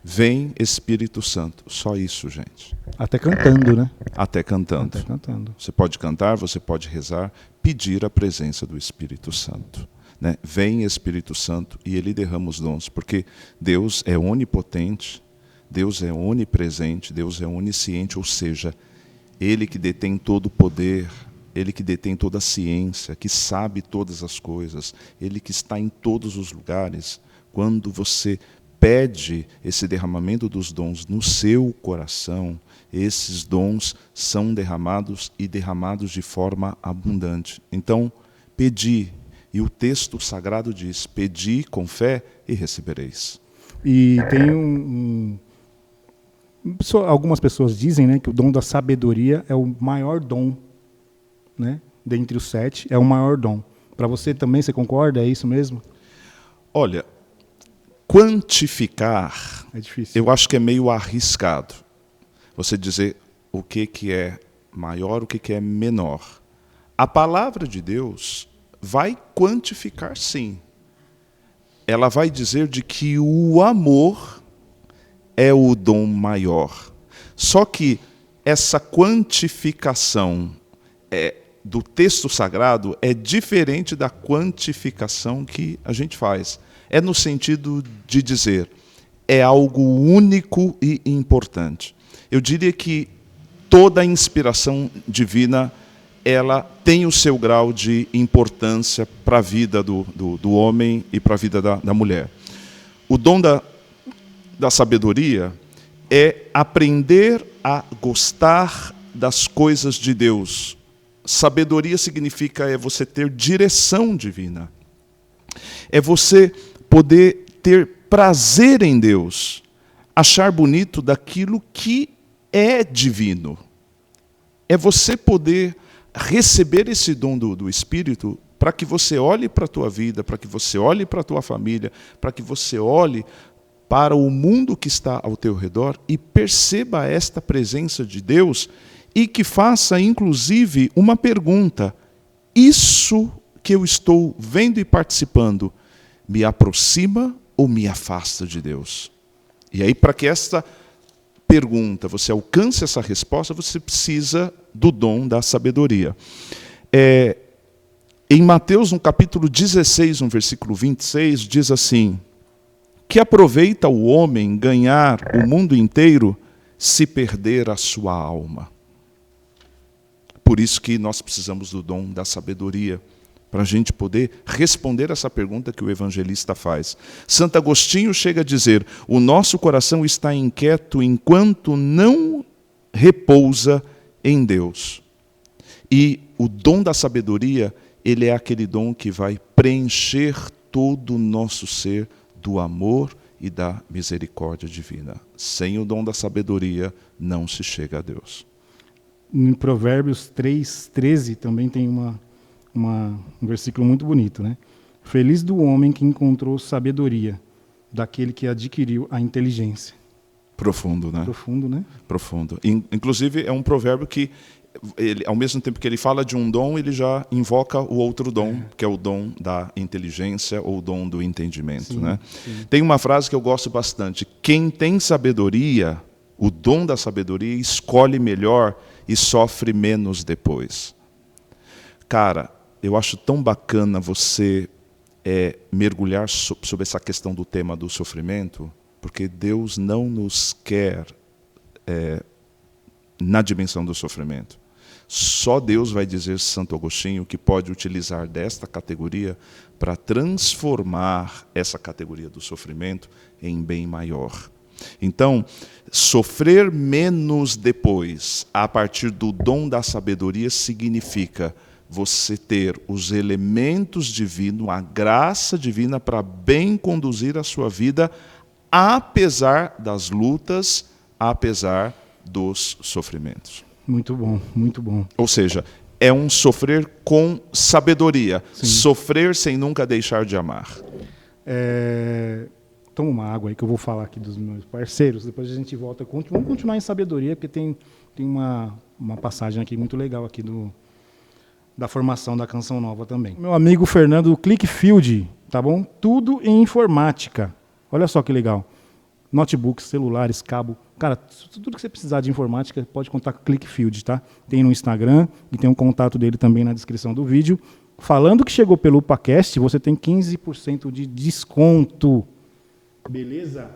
Vem Espírito Santo. Só isso, gente. Até cantando, né? Até cantando. Até cantando. Você pode cantar, você pode rezar, pedir a presença do Espírito Santo. Né? Vem Espírito Santo e ele derrama os dons, porque Deus é onipotente, Deus é onipresente, Deus é onisciente, ou seja, ele que detém todo o poder, ele que detém toda a ciência, que sabe todas as coisas, ele que está em todos os lugares. Quando você pede esse derramamento dos dons no seu coração, esses dons são derramados e derramados de forma abundante. Então, pedi, e o texto sagrado diz, pedi com fé e recebereis. E tem algumas pessoas dizem, né, que o dom da sabedoria é o maior dom, né, dentre os 7, é o maior dom. Para você também, você concorda? É isso mesmo? Olha, quantificar, é difícil. Eu acho que é meio arriscado. Você dizer o que é maior, o que é menor. A palavra de Deus vai quantificar, sim. Ela vai dizer de que o amor é o dom maior. Só que essa quantificação do texto sagrado é diferente da quantificação que a gente faz. É no sentido de dizer, é algo único e importante. Eu diria que toda a inspiração divina, ela tem o seu grau de importância para a vida do homem e para a vida da mulher. O dom da sabedoria é aprender a gostar das coisas de Deus. Sabedoria significa você ter direção divina. É você poder ter prazer em Deus, achar bonito daquilo que é divino. É você poder receber esse dom do Espírito para que você olhe para a tua vida, para que você olhe para a tua família, para que você olhe para o mundo que está ao teu redor e perceba esta presença de Deus e que faça, inclusive, uma pergunta. Isso que eu estou vendo e participando me aproxima ou me afasta de Deus? E aí, para que esta pergunta, você alcance essa resposta, você precisa do dom da sabedoria. Em Mateus, no capítulo 16, no versículo 26, diz assim, que aproveita o homem ganhar o mundo inteiro se perder a sua alma. Por isso que nós precisamos do dom da sabedoria, para a gente poder responder essa pergunta que o evangelista faz. Santo Agostinho chega a dizer, o nosso coração está inquieto enquanto não repousa em Deus. E o dom da sabedoria, ele é aquele dom que vai preencher todo o nosso ser do amor e da misericórdia divina. Sem o dom da sabedoria, não se chega a Deus. Em Provérbios 3:13 também tem um versículo muito bonito, né? Feliz do homem que encontrou sabedoria, daquele que adquiriu a inteligência. Profundo, né? Profundo, né? Profundo. Inclusive, é um provérbio que, ao mesmo tempo que ele fala de um dom, ele já invoca o outro dom, que é o dom da inteligência ou o dom do entendimento. Sim, né? sim. Tem uma frase que eu gosto bastante. Quem tem sabedoria, o dom da sabedoria, escolhe melhor e sofre menos depois. Cara, eu acho tão bacana você mergulhar sobre essa questão do tema do sofrimento, porque Deus não nos quer na dimensão do sofrimento. Só Deus vai dizer, Santo Agostinho, que pode utilizar desta categoria para transformar essa categoria do sofrimento em bem maior. Então, sofrer menos depois, a partir do dom da sabedoria, significa você ter os elementos divinos, a graça divina para bem conduzir a sua vida, apesar das lutas, apesar dos sofrimentos. Muito bom, muito bom. Ou seja, é um sofrer com sabedoria. Sim. Sofrer sem nunca deixar de amar. Toma uma água aí que eu vou falar aqui dos meus parceiros, depois a gente volta. Vamos continuar em sabedoria, porque tem uma passagem aqui muito legal aqui da formação da Canção Nova também. Meu amigo Fernando do Clickfield, tá bom? Tudo em informática. Olha só que legal. Notebooks, celulares, cabo. Cara, tudo que você precisar de informática, pode contar com o Clickfield, tá? Tem no Instagram e tem um contato dele também na descrição do vídeo. Falando que chegou pelo UpaCast, você tem 15% de desconto. Beleza?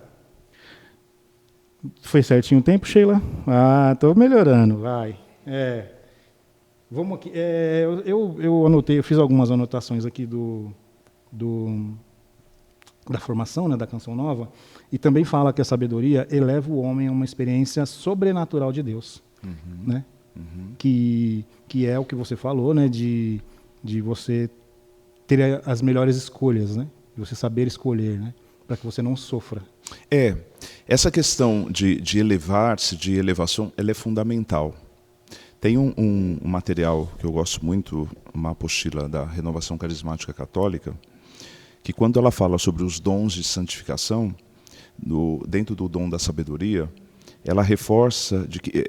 Foi certinho o tempo, Sheila? Ah, tô melhorando, vai. Vamos aqui. Eu anotei, eu fiz algumas anotações aqui da formação, né, da Canção Nova, e também fala que a sabedoria eleva o homem a uma experiência sobrenatural de Deus, né? Que é o que você falou, né, de você ter as melhores escolhas, né? De você saber escolher, né? Para que você não sofra. Essa questão de elevar-se, de elevação, ela é fundamental. Tem um material que eu gosto muito, uma apostila da Renovação Carismática Católica, que quando ela fala sobre os dons de santificação, dentro do dom da sabedoria, ela reforça de que,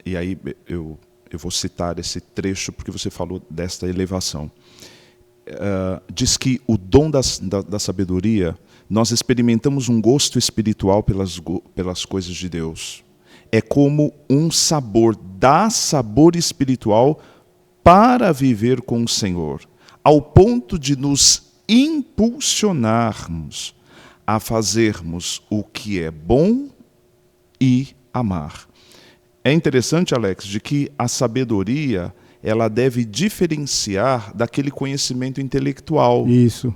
e aí eu vou citar esse trecho porque você falou desta elevação. Diz que o dom da sabedoria, nós experimentamos um gosto espiritual pelas coisas de Deus. É como um sabor, dá sabor espiritual para viver com o Senhor, ao ponto de nos impulsionarmos a fazermos o que é bom e amar. É interessante, Alex, de que a sabedoria ela deve diferenciar daquele conhecimento intelectual. Isso.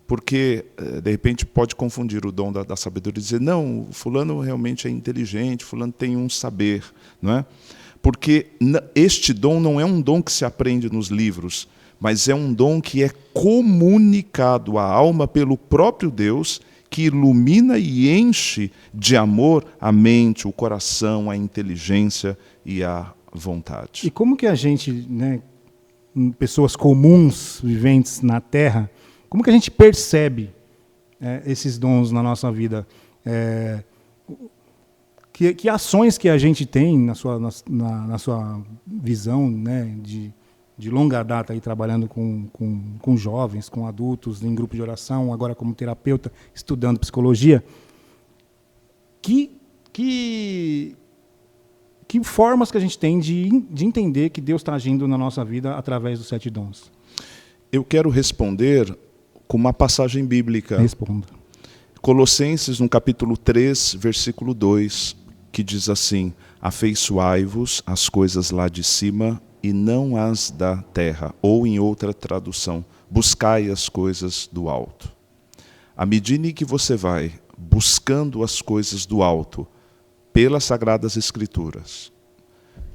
Porque, de repente, pode confundir o dom da sabedoria e dizer, não, fulano realmente é inteligente, fulano tem um saber. Não é? Porque este dom não é um dom que se aprende nos livros, mas é um dom que é comunicado à alma pelo próprio Deus, que ilumina e enche de amor a mente, o coração, a inteligência e a vontade. E como que a gente, né, pessoas comuns, viventes na Terra, como que a gente percebe esses dons na nossa vida? Que ações que a gente tem na sua visão, né, de longa data aí, trabalhando com jovens, com adultos, em grupo de oração, agora como terapeuta, estudando psicologia, que formas que a gente tem de entender que Deus está agindo na nossa vida através dos 7 dons? Eu quero responder com uma passagem bíblica. Responda. Colossenses, no capítulo 3, versículo 2, que diz assim, afeiçoai-vos às coisas lá de cima e não as da terra. Ou, em outra tradução, buscai as coisas do alto. À medida que você vai buscando as coisas do alto, pelas Sagradas Escrituras,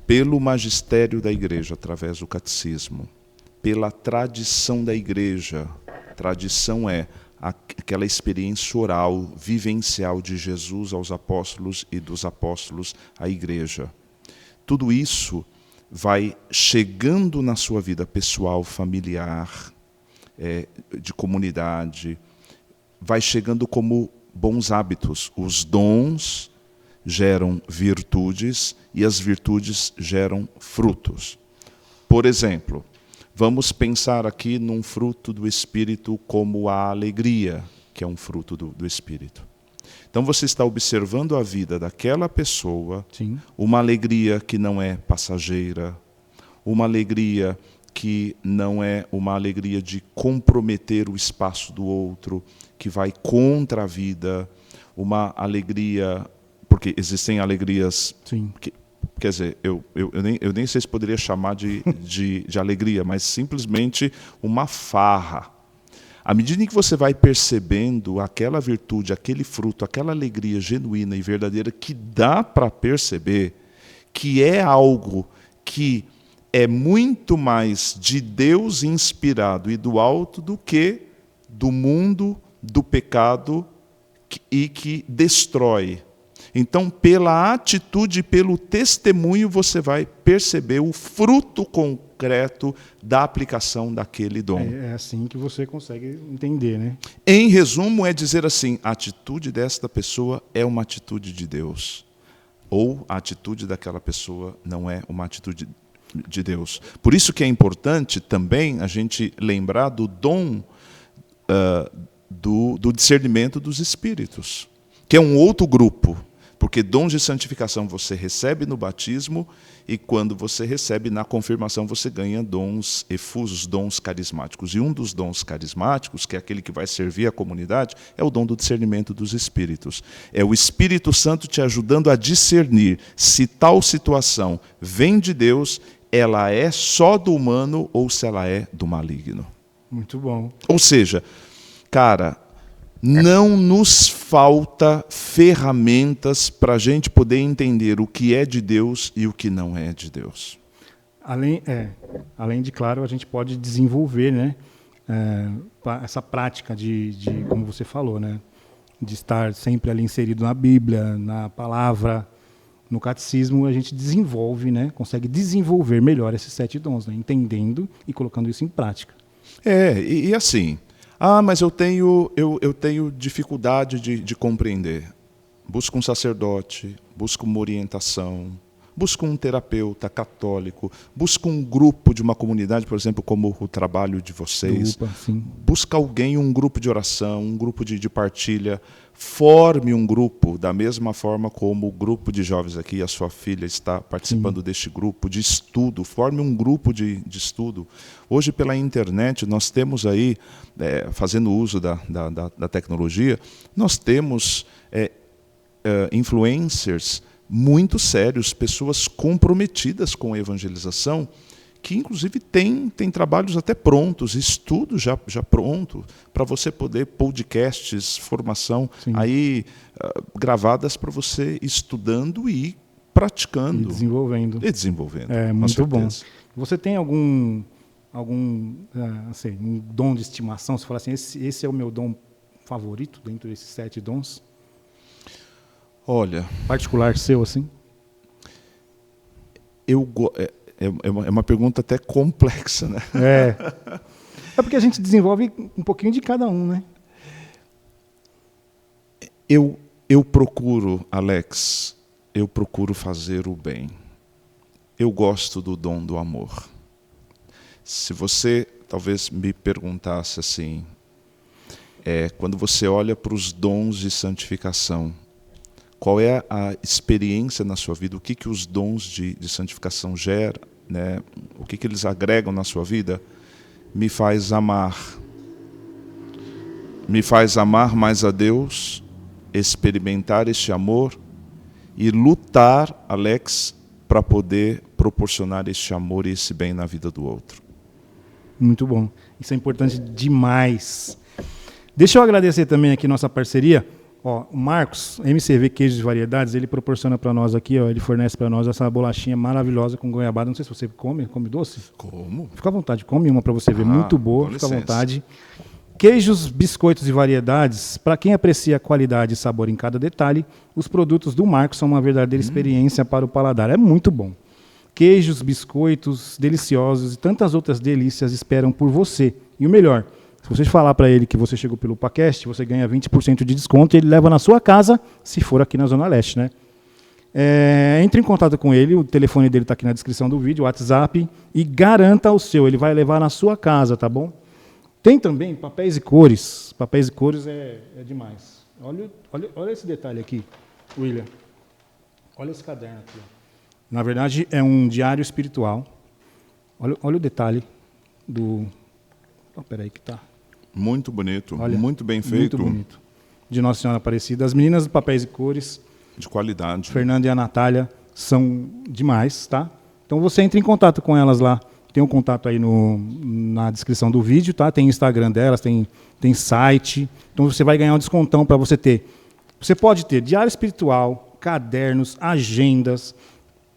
pelo magistério da igreja, através do catecismo, pela tradição da igreja, tradição é aquela experiência oral, vivencial de Jesus aos apóstolos e dos apóstolos à igreja. Tudo isso vai chegando na sua vida pessoal, familiar, de comunidade, vai chegando como bons hábitos. Os dons geram virtudes e as virtudes geram frutos. Por exemplo, vamos pensar aqui num fruto do Espírito como a alegria, que é um fruto do Espírito. Então você está observando a vida daquela pessoa, Sim. uma alegria que não é passageira, uma alegria que não é uma alegria de comprometer o espaço do outro, que vai contra a vida, uma alegria, porque existem alegrias, Sim. quer dizer, eu nem sei se poderia chamar de alegria, mas simplesmente uma farra. À medida em que você vai percebendo aquela virtude, aquele fruto, aquela alegria genuína e verdadeira que dá para perceber que é algo que é muito mais de Deus inspirado e do alto do que do mundo, do pecado e que destrói. Então, pela atitude, pelo testemunho, você vai perceber o fruto concreto da aplicação daquele dom. É assim que você consegue entender, né? Em resumo, é dizer assim, a atitude desta pessoa é uma atitude de Deus. Ou a atitude daquela pessoa não é uma atitude de Deus. Por isso que é importante também a gente lembrar do dom do discernimento dos espíritos, que é um outro grupo. Porque dons de santificação você recebe no batismo e quando você recebe na confirmação você ganha dons efusos, dons carismáticos. E um dos dons carismáticos, que é aquele que vai servir a comunidade, é o dom do discernimento dos espíritos. É o Espírito Santo te ajudando a discernir se tal situação vem de Deus, ela é só do humano ou se ela é do maligno. Muito bom. Ou seja, cara, não nos falta ferramentas para a gente poder entender o que é de Deus e o que não é de Deus. Além de, claro, a gente pode desenvolver, né, essa prática de, como você falou, né, de estar sempre ali inserido na Bíblia, na palavra, no catecismo, a gente desenvolve, né, consegue desenvolver melhor esses 7 dons, né, entendendo e colocando isso em prática. E assim... mas eu tenho dificuldade de compreender. Busco um sacerdote, busco uma orientação, busco um terapeuta católico, busco um grupo de uma comunidade, por exemplo, como o trabalho de vocês. Busca alguém, um grupo de oração, um grupo de partilha. Forme um grupo, da mesma forma como o grupo de jovens aqui, a sua filha está participando deste grupo de estudo. Forme um grupo de estudo. Hoje, pela internet, nós temos aí, fazendo uso da tecnologia, nós temos influencers muito sérios, pessoas comprometidas com a evangelização, que inclusive tem trabalhos até prontos, estudos já pronto, para você poder, podcasts, formação, aí gravadas para você estudando e praticando. E desenvolvendo. É muito bom. Você tem algum assim, um dom de estimação? Você fala assim, esse é o meu dom favorito dentro desses 7 dons? Olha... Particular seu, assim? É uma pergunta até complexa, né? É porque a gente desenvolve um pouquinho de cada um, né? Eu procuro, Alex, fazer o bem. Eu gosto do dom do amor. Se você talvez me perguntasse assim, quando você olha para os dons de santificação, qual é a experiência na sua vida, o que os dons de santificação geram, né? O que eles agregam na sua vida, me faz amar mais a Deus, experimentar este amor e lutar, Alex, para poder proporcionar este amor e esse bem na vida do outro. Muito bom. Isso é importante demais. Deixa eu agradecer também aqui nossa parceria. O Marcos, MCV Queijos e Variedades, ele proporciona para nós aqui, ele fornece para nós essa bolachinha maravilhosa com goiabada. Não sei se você come doce? Como? Fica à vontade, come uma para você ver, muito boa, fica à vontade. Queijos, biscoitos e variedades, para quem aprecia a qualidade e sabor em cada detalhe, os produtos do Marcos são uma verdadeira experiência para o paladar. É muito bom. Queijos, biscoitos deliciosos e tantas outras delícias esperam por você. E o melhor, Se você falar para ele que você chegou pelo Pacast, você ganha 20% de desconto e ele leva na sua casa, se for aqui na Zona Leste, né? Entre em contato com ele, o telefone dele está aqui na descrição do vídeo, o WhatsApp, e garanta o seu, ele vai levar na sua casa, tá bom? Tem também papéis e cores. Papéis e cores é demais. Olha esse detalhe aqui, William. Olha esse caderno aqui. Na verdade, é um diário espiritual. Olha o detalhe do... Espera aí que tá. Muito bonito, Olha, muito bem feito. Muito bonito. De Nossa Senhora Aparecida. As meninas do Papéis e Cores, De qualidade. Fernanda e a Natália, são demais, tá? Então você entra em contato com elas lá. Tem um contato aí na descrição do vídeo, tá? Tem Instagram delas, tem site. Então você vai ganhar um descontão para você ter. Você pode ter diário espiritual, cadernos, agendas,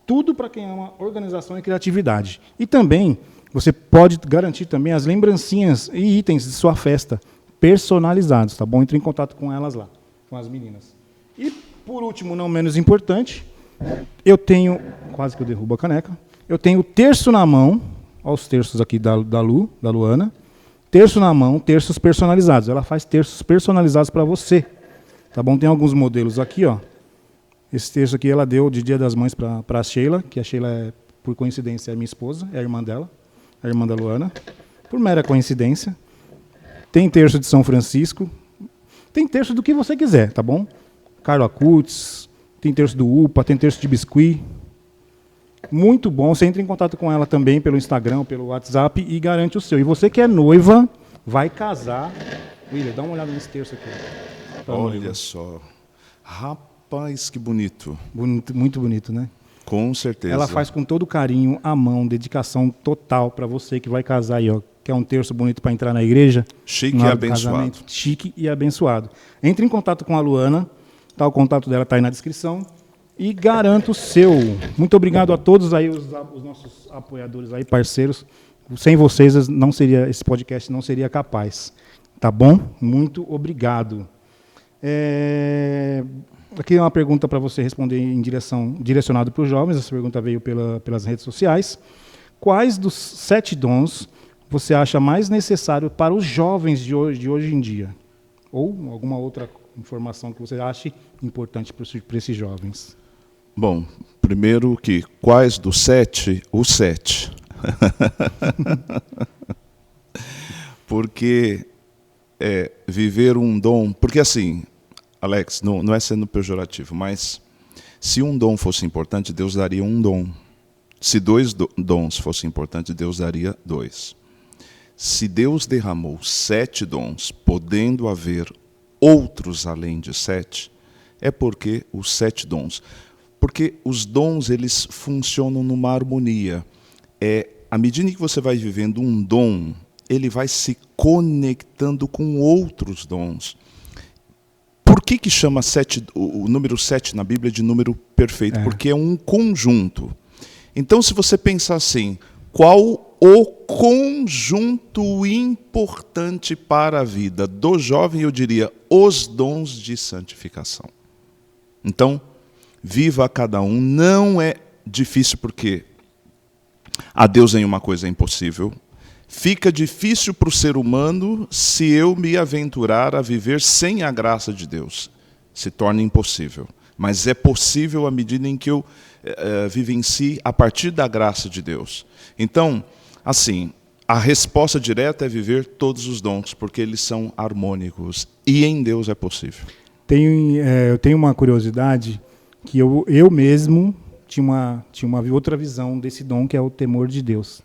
tudo para quem ama organização e criatividade. E também você pode garantir também as lembrancinhas e itens de sua festa personalizados, tá bom? Entre em contato com elas lá, com as meninas. E por último, não menos importante, eu tenho, quase que eu derrubo a caneca, eu tenho terço na mão, olha os terços aqui da Luana, terço na mão, terços personalizados. Ela faz terços personalizados para você, tá bom? Tem alguns modelos aqui, ó. Esse terço aqui ela deu de Dia das Mães para a Sheila, que a Sheila, por coincidência, é minha esposa, é a irmã dela, a irmã da Luana, por mera coincidência. Tem terço de São Francisco, tem terço do que você quiser, tá bom? Carlo Acutis, tem terço do UPA, tem terço de biscuit. Muito bom, você entra em contato com ela também pelo Instagram, pelo WhatsApp e garante o seu. E você que é noiva, vai casar. William, dá uma olhada nesse terço aqui. Olha só. Rapaz, que bonito. Bonito, muito bonito, né? Com certeza. Ela faz com todo carinho, à mão, dedicação total para você que vai casar aí, ó. Quer um terço bonito para entrar na igreja? Chique e abençoado. Chique e abençoado. Entre em contato com a Luana, tá? O contato dela está aí na descrição. E garanta o seu. Muito obrigado a todos aí, os nossos apoiadores aí, parceiros. Sem vocês, esse podcast não seria capaz. Tá bom? Muito obrigado. Aqui é uma pergunta para você responder direcionado para os jovens. Essa pergunta veio pelas redes sociais. Quais dos 7 dons você acha mais necessário para os jovens de hoje em dia? Ou alguma outra informação que você ache importante para esses jovens? Bom, primeiro que quais dos 7? Os 7. Porque viver um dom... Porque assim, Alex, não é sendo pejorativo, mas se um dom fosse importante, Deus daria um dom. Se 2 dons fossem importantes, Deus daria 2. Se Deus derramou 7 dons, podendo haver outros além de 7, é porque os 7 dons... Porque os dons, eles funcionam numa harmonia. À medida que você vai vivendo um dom, ele vai se conectando com outros dons. Por que chama o número 7 na Bíblia de número perfeito? Porque é um conjunto. Então, se você pensar assim, qual o conjunto importante para a vida do jovem, eu diria, os dons de santificação. Então, viva a cada um. Não é difícil porque a Deus nenhuma coisa é impossível. Fica difícil para o ser humano se eu me aventurar a viver sem a graça de Deus. Se torna impossível. Mas é possível à medida em que eu vivencie a partir da graça de Deus. Então, assim, a resposta direta é viver todos os dons, porque eles são harmônicos. E em Deus é possível. Eu tenho uma curiosidade que eu mesmo tinha uma outra visão desse dom, que é o temor de Deus.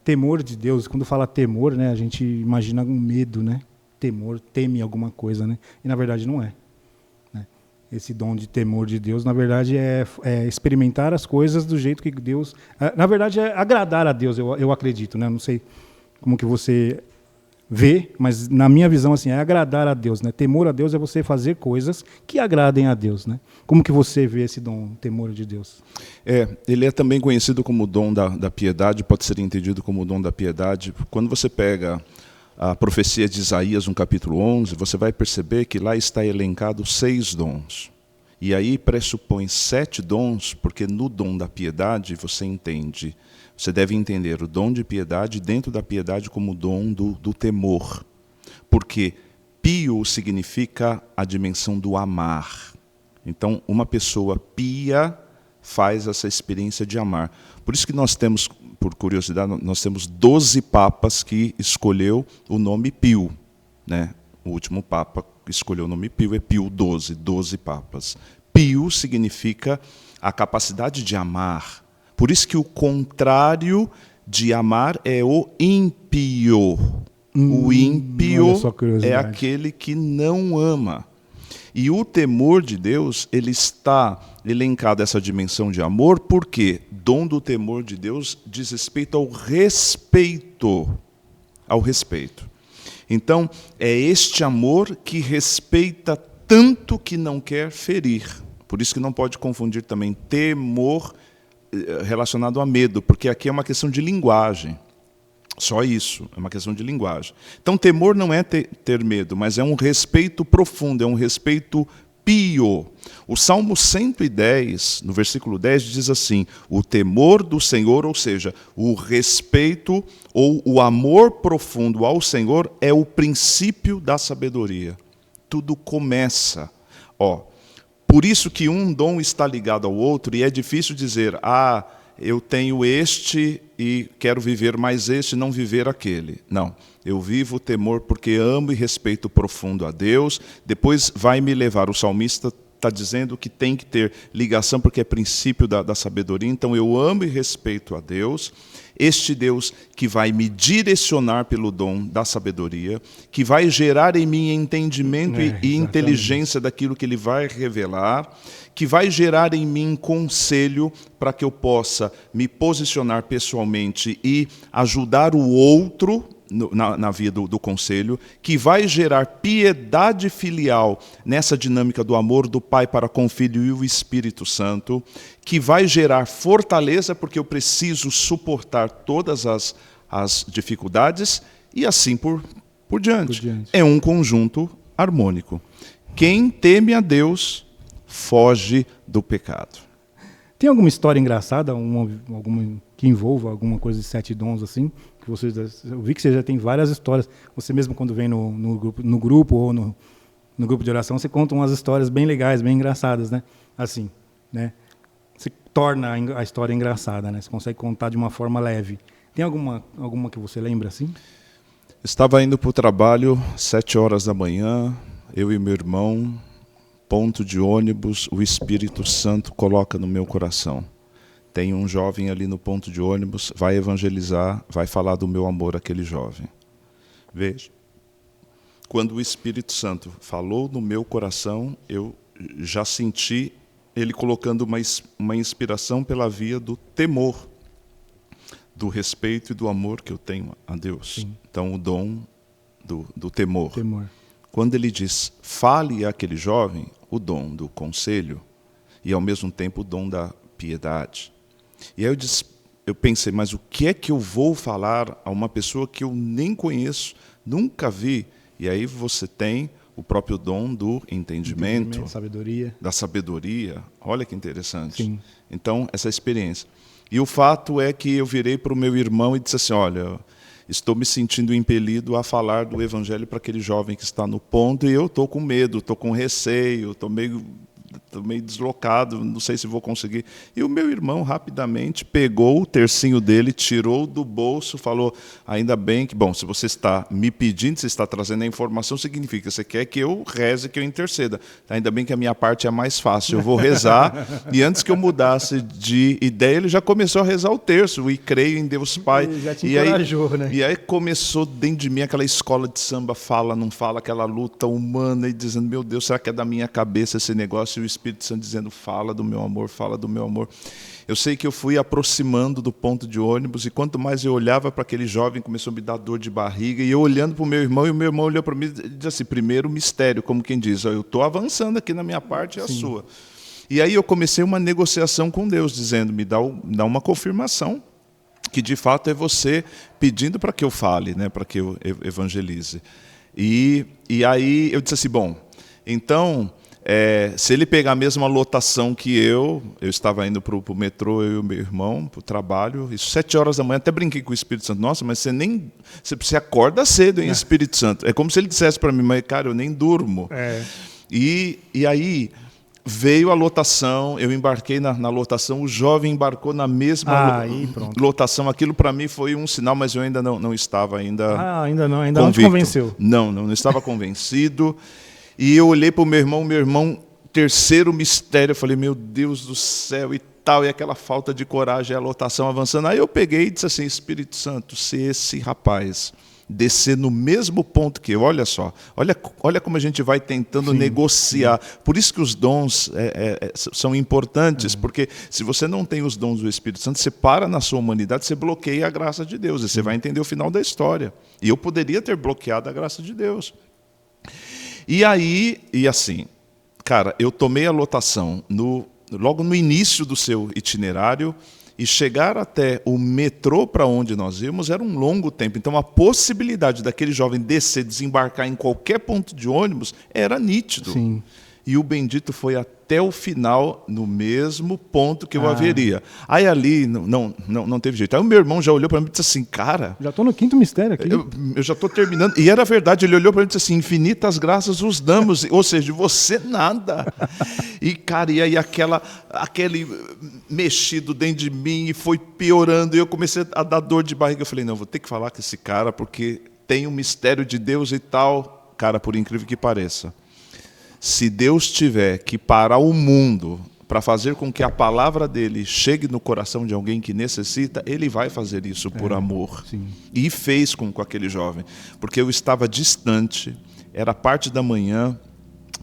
Temor de Deus, quando fala temor, né, a gente imagina um medo, né? Temor, teme alguma coisa, né? E na verdade não é. Né? Esse dom de temor de Deus, na verdade, é experimentar as coisas do jeito que Deus... na verdade, é agradar a Deus, eu acredito, né? Não sei como que você vê, mas na minha visão assim, é agradar a Deus, né? Temor a Deus é você fazer coisas que agradem a Deus, né? Como que você vê esse dom, temor de Deus? Ele é também conhecido como o dom da piedade, pode ser entendido como o dom da piedade. Quando você pega a profecia de Isaías, no capítulo 11, você vai perceber que lá está elencado 6 dons. E aí pressupõe 7 dons, porque no dom da piedade você deve entender o dom de piedade dentro da piedade como o dom do temor. Porque pio significa a dimensão do amar. Então, uma pessoa pia faz essa experiência de amar. Por isso que nós temos, por curiosidade, nós temos 12 papas que escolheu o nome Pio, né? O último papa que escolheu o nome Pio é Pio XII, 12 papas. Pio significa a capacidade de amar. Por isso que o contrário de amar é o ímpio. O ímpio é aquele que não ama. E o temor de Deus, ele está elencado essa dimensão de amor, porque dom do temor de Deus diz respeito ao respeito. Ao respeito. Então, é este amor que respeita tanto que não quer ferir. Por isso que não pode confundir também temor relacionado a medo, porque aqui é uma questão de linguagem. Só isso, é uma questão de linguagem. Então, temor não é ter medo, mas é um respeito profundo, é um respeito pio. O Salmo 110, no versículo 10, diz assim: o temor do Senhor, ou seja, o respeito ou o amor profundo ao Senhor é o princípio da sabedoria. Tudo começa. Por isso que um dom está ligado ao outro, e é difícil dizer, eu tenho este e quero viver mais este, não viver aquele. Não, eu vivo o temor porque amo e respeito profundo a Deus. Depois vai me levar, o salmista está dizendo que tem que ter ligação porque é princípio da sabedoria. Então eu amo e respeito a Deus. Este Deus que vai me direcionar pelo dom da sabedoria, que vai gerar em mim entendimento e inteligência daquilo que Ele vai revelar, que vai gerar em mim conselho para que eu possa me posicionar pessoalmente e ajudar o outro na via do conselho, que vai gerar piedade filial nessa dinâmica do amor do Pai para com o Filho e o Espírito Santo, que vai gerar fortaleza, porque eu preciso suportar todas as dificuldades, e assim por diante. É um conjunto harmônico. Quem teme a Deus foge do pecado. Tem alguma história engraçada, alguma que envolva alguma coisa de 7 dons assim? Que eu vi que você já tem várias histórias. Você mesmo quando vem no grupo ou no grupo de oração, você conta umas histórias bem legais, bem engraçadas, né? Assim, né? Você torna a história engraçada, né? Você consegue contar de uma forma leve. Tem alguma que você lembra assim? Estava indo para o trabalho, 7 horas da manhã, eu e meu irmão, ponto de ônibus, o Espírito Santo coloca no meu coração. Tem um jovem ali no ponto de ônibus, vai evangelizar, vai falar do meu amor àquele jovem. Veja, quando o Espírito Santo falou no meu coração, eu já senti ele colocando uma inspiração pela via do temor, do respeito e do amor que eu tenho a Deus. Sim. Então, o dom do temor. Quando ele diz, fale àquele jovem, o dom do conselho e, ao mesmo tempo, o dom da piedade. E aí eu pensei, mas o que é que eu vou falar a uma pessoa que eu nem conheço, nunca vi? E aí você tem o próprio dom do entendimento da sabedoria. Olha que interessante. Sim. Então, essa experiência. E o fato é que eu virei para o meu irmão e disse assim, olha, estou me sentindo impelido a falar do evangelho para aquele jovem que está no ponto, e eu estou com medo, estou com receio, estou meio deslocado, não sei se vou conseguir. E o meu irmão rapidamente pegou o tercinho dele, tirou do bolso, falou, ainda bem que, bom, se você está me pedindo, se está trazendo a informação, significa que você quer que eu reze, que eu interceda. Ainda bem que a minha parte é mais fácil, eu vou rezar. E antes que eu mudasse de ideia, ele já começou a rezar o terço, e creio em Deus Pai. Ele já te encorajou, né? E aí começou dentro de mim aquela escola de samba, fala, não fala, aquela luta humana, e dizendo, meu Deus, será que é da minha cabeça esse negócio? E o Espírito Santo dizendo, fala do meu amor, fala do meu amor. Eu sei que eu fui aproximando do ponto de ônibus, e quanto mais eu olhava para aquele jovem, começou a me dar dor de barriga, e eu olhando para o meu irmão, e o meu irmão olhou para mim e disse assim, primeiro mistério, como quem diz, eu estou avançando aqui na minha parte, é a sua. E aí eu comecei uma negociação com Deus, dizendo, me dá uma confirmação, que de fato é você pedindo para que eu fale, né, para que eu evangelize. E aí eu disse assim, bom, então, Se ele pegar a mesma lotação que eu estava indo para o metrô, eu e o meu irmão, para o trabalho, isso 7 horas da manhã, até brinquei com o Espírito Santo. Nossa, mas você acorda cedo, hein, Espírito Santo? É como se ele dissesse para mim, mas cara, eu nem durmo. E aí veio a lotação, eu embarquei na lotação, o jovem embarcou na mesma lotação. Aquilo para mim foi um sinal, mas eu ainda não estava ainda não te convenceu. Não estava convencido. E eu olhei para o meu irmão, terceiro mistério, eu falei, meu Deus do céu e tal, e aquela falta de coragem, a lotação avançando. Aí eu peguei e disse assim, Espírito Santo, se esse rapaz descer no mesmo ponto que eu, olha só, olha como a gente vai tentando negociar. Por isso que os dons são importantes, porque se você não tem os dons do Espírito Santo, você para na sua humanidade, você bloqueia a graça de Deus, e você vai entender o final da história. E eu poderia ter bloqueado a graça de Deus. E assim, cara, eu tomei a lotação logo no início do seu itinerário, e chegar até o metrô para onde nós íamos era um longo tempo. Então a possibilidade daquele jovem descer, desembarcar em qualquer ponto de ônibus era nítido. Sim. E o bendito foi até o final, no mesmo ponto que eu haveria. Aí ali não teve jeito. Aí o meu irmão já olhou para mim e disse assim, cara... Já estou no 5º mistério aqui. Eu já estou terminando. E era verdade, ele olhou para mim e disse assim, infinitas graças os damos. Ou seja, de você nada. E, cara, e aí aquele mexido dentro de mim e foi piorando. E eu comecei a dar dor de barriga. Eu falei, não, vou ter que falar com esse cara, porque tem um mistério de Deus e tal. Cara, por incrível que pareça. Se Deus tiver que parar o mundo para fazer com que a palavra dele chegue no coração de alguém que necessita, ele vai fazer isso por amor. Sim. E fez com aquele jovem. Porque eu estava distante, era parte da manhã.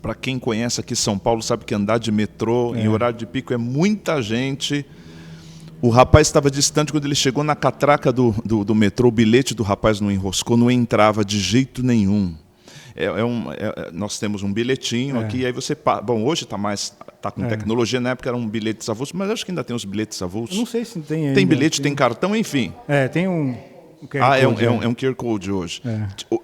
Para quem conhece aqui São Paulo, sabe que andar de metrô em horário de pico é muita gente. O rapaz estava distante, quando ele chegou na catraca do metrô, o bilhete do rapaz não enroscou, não entrava de jeito nenhum. Nós temos um bilhetinho aqui, aí você... Bom, hoje está com tecnologia, na época era um bilhete avulso, mas acho que ainda tem os bilhetes avulsos. Eu não sei se tem ainda. Tem bilhete, tem cartão, enfim. Tem um QR Code. É um QR Code hoje.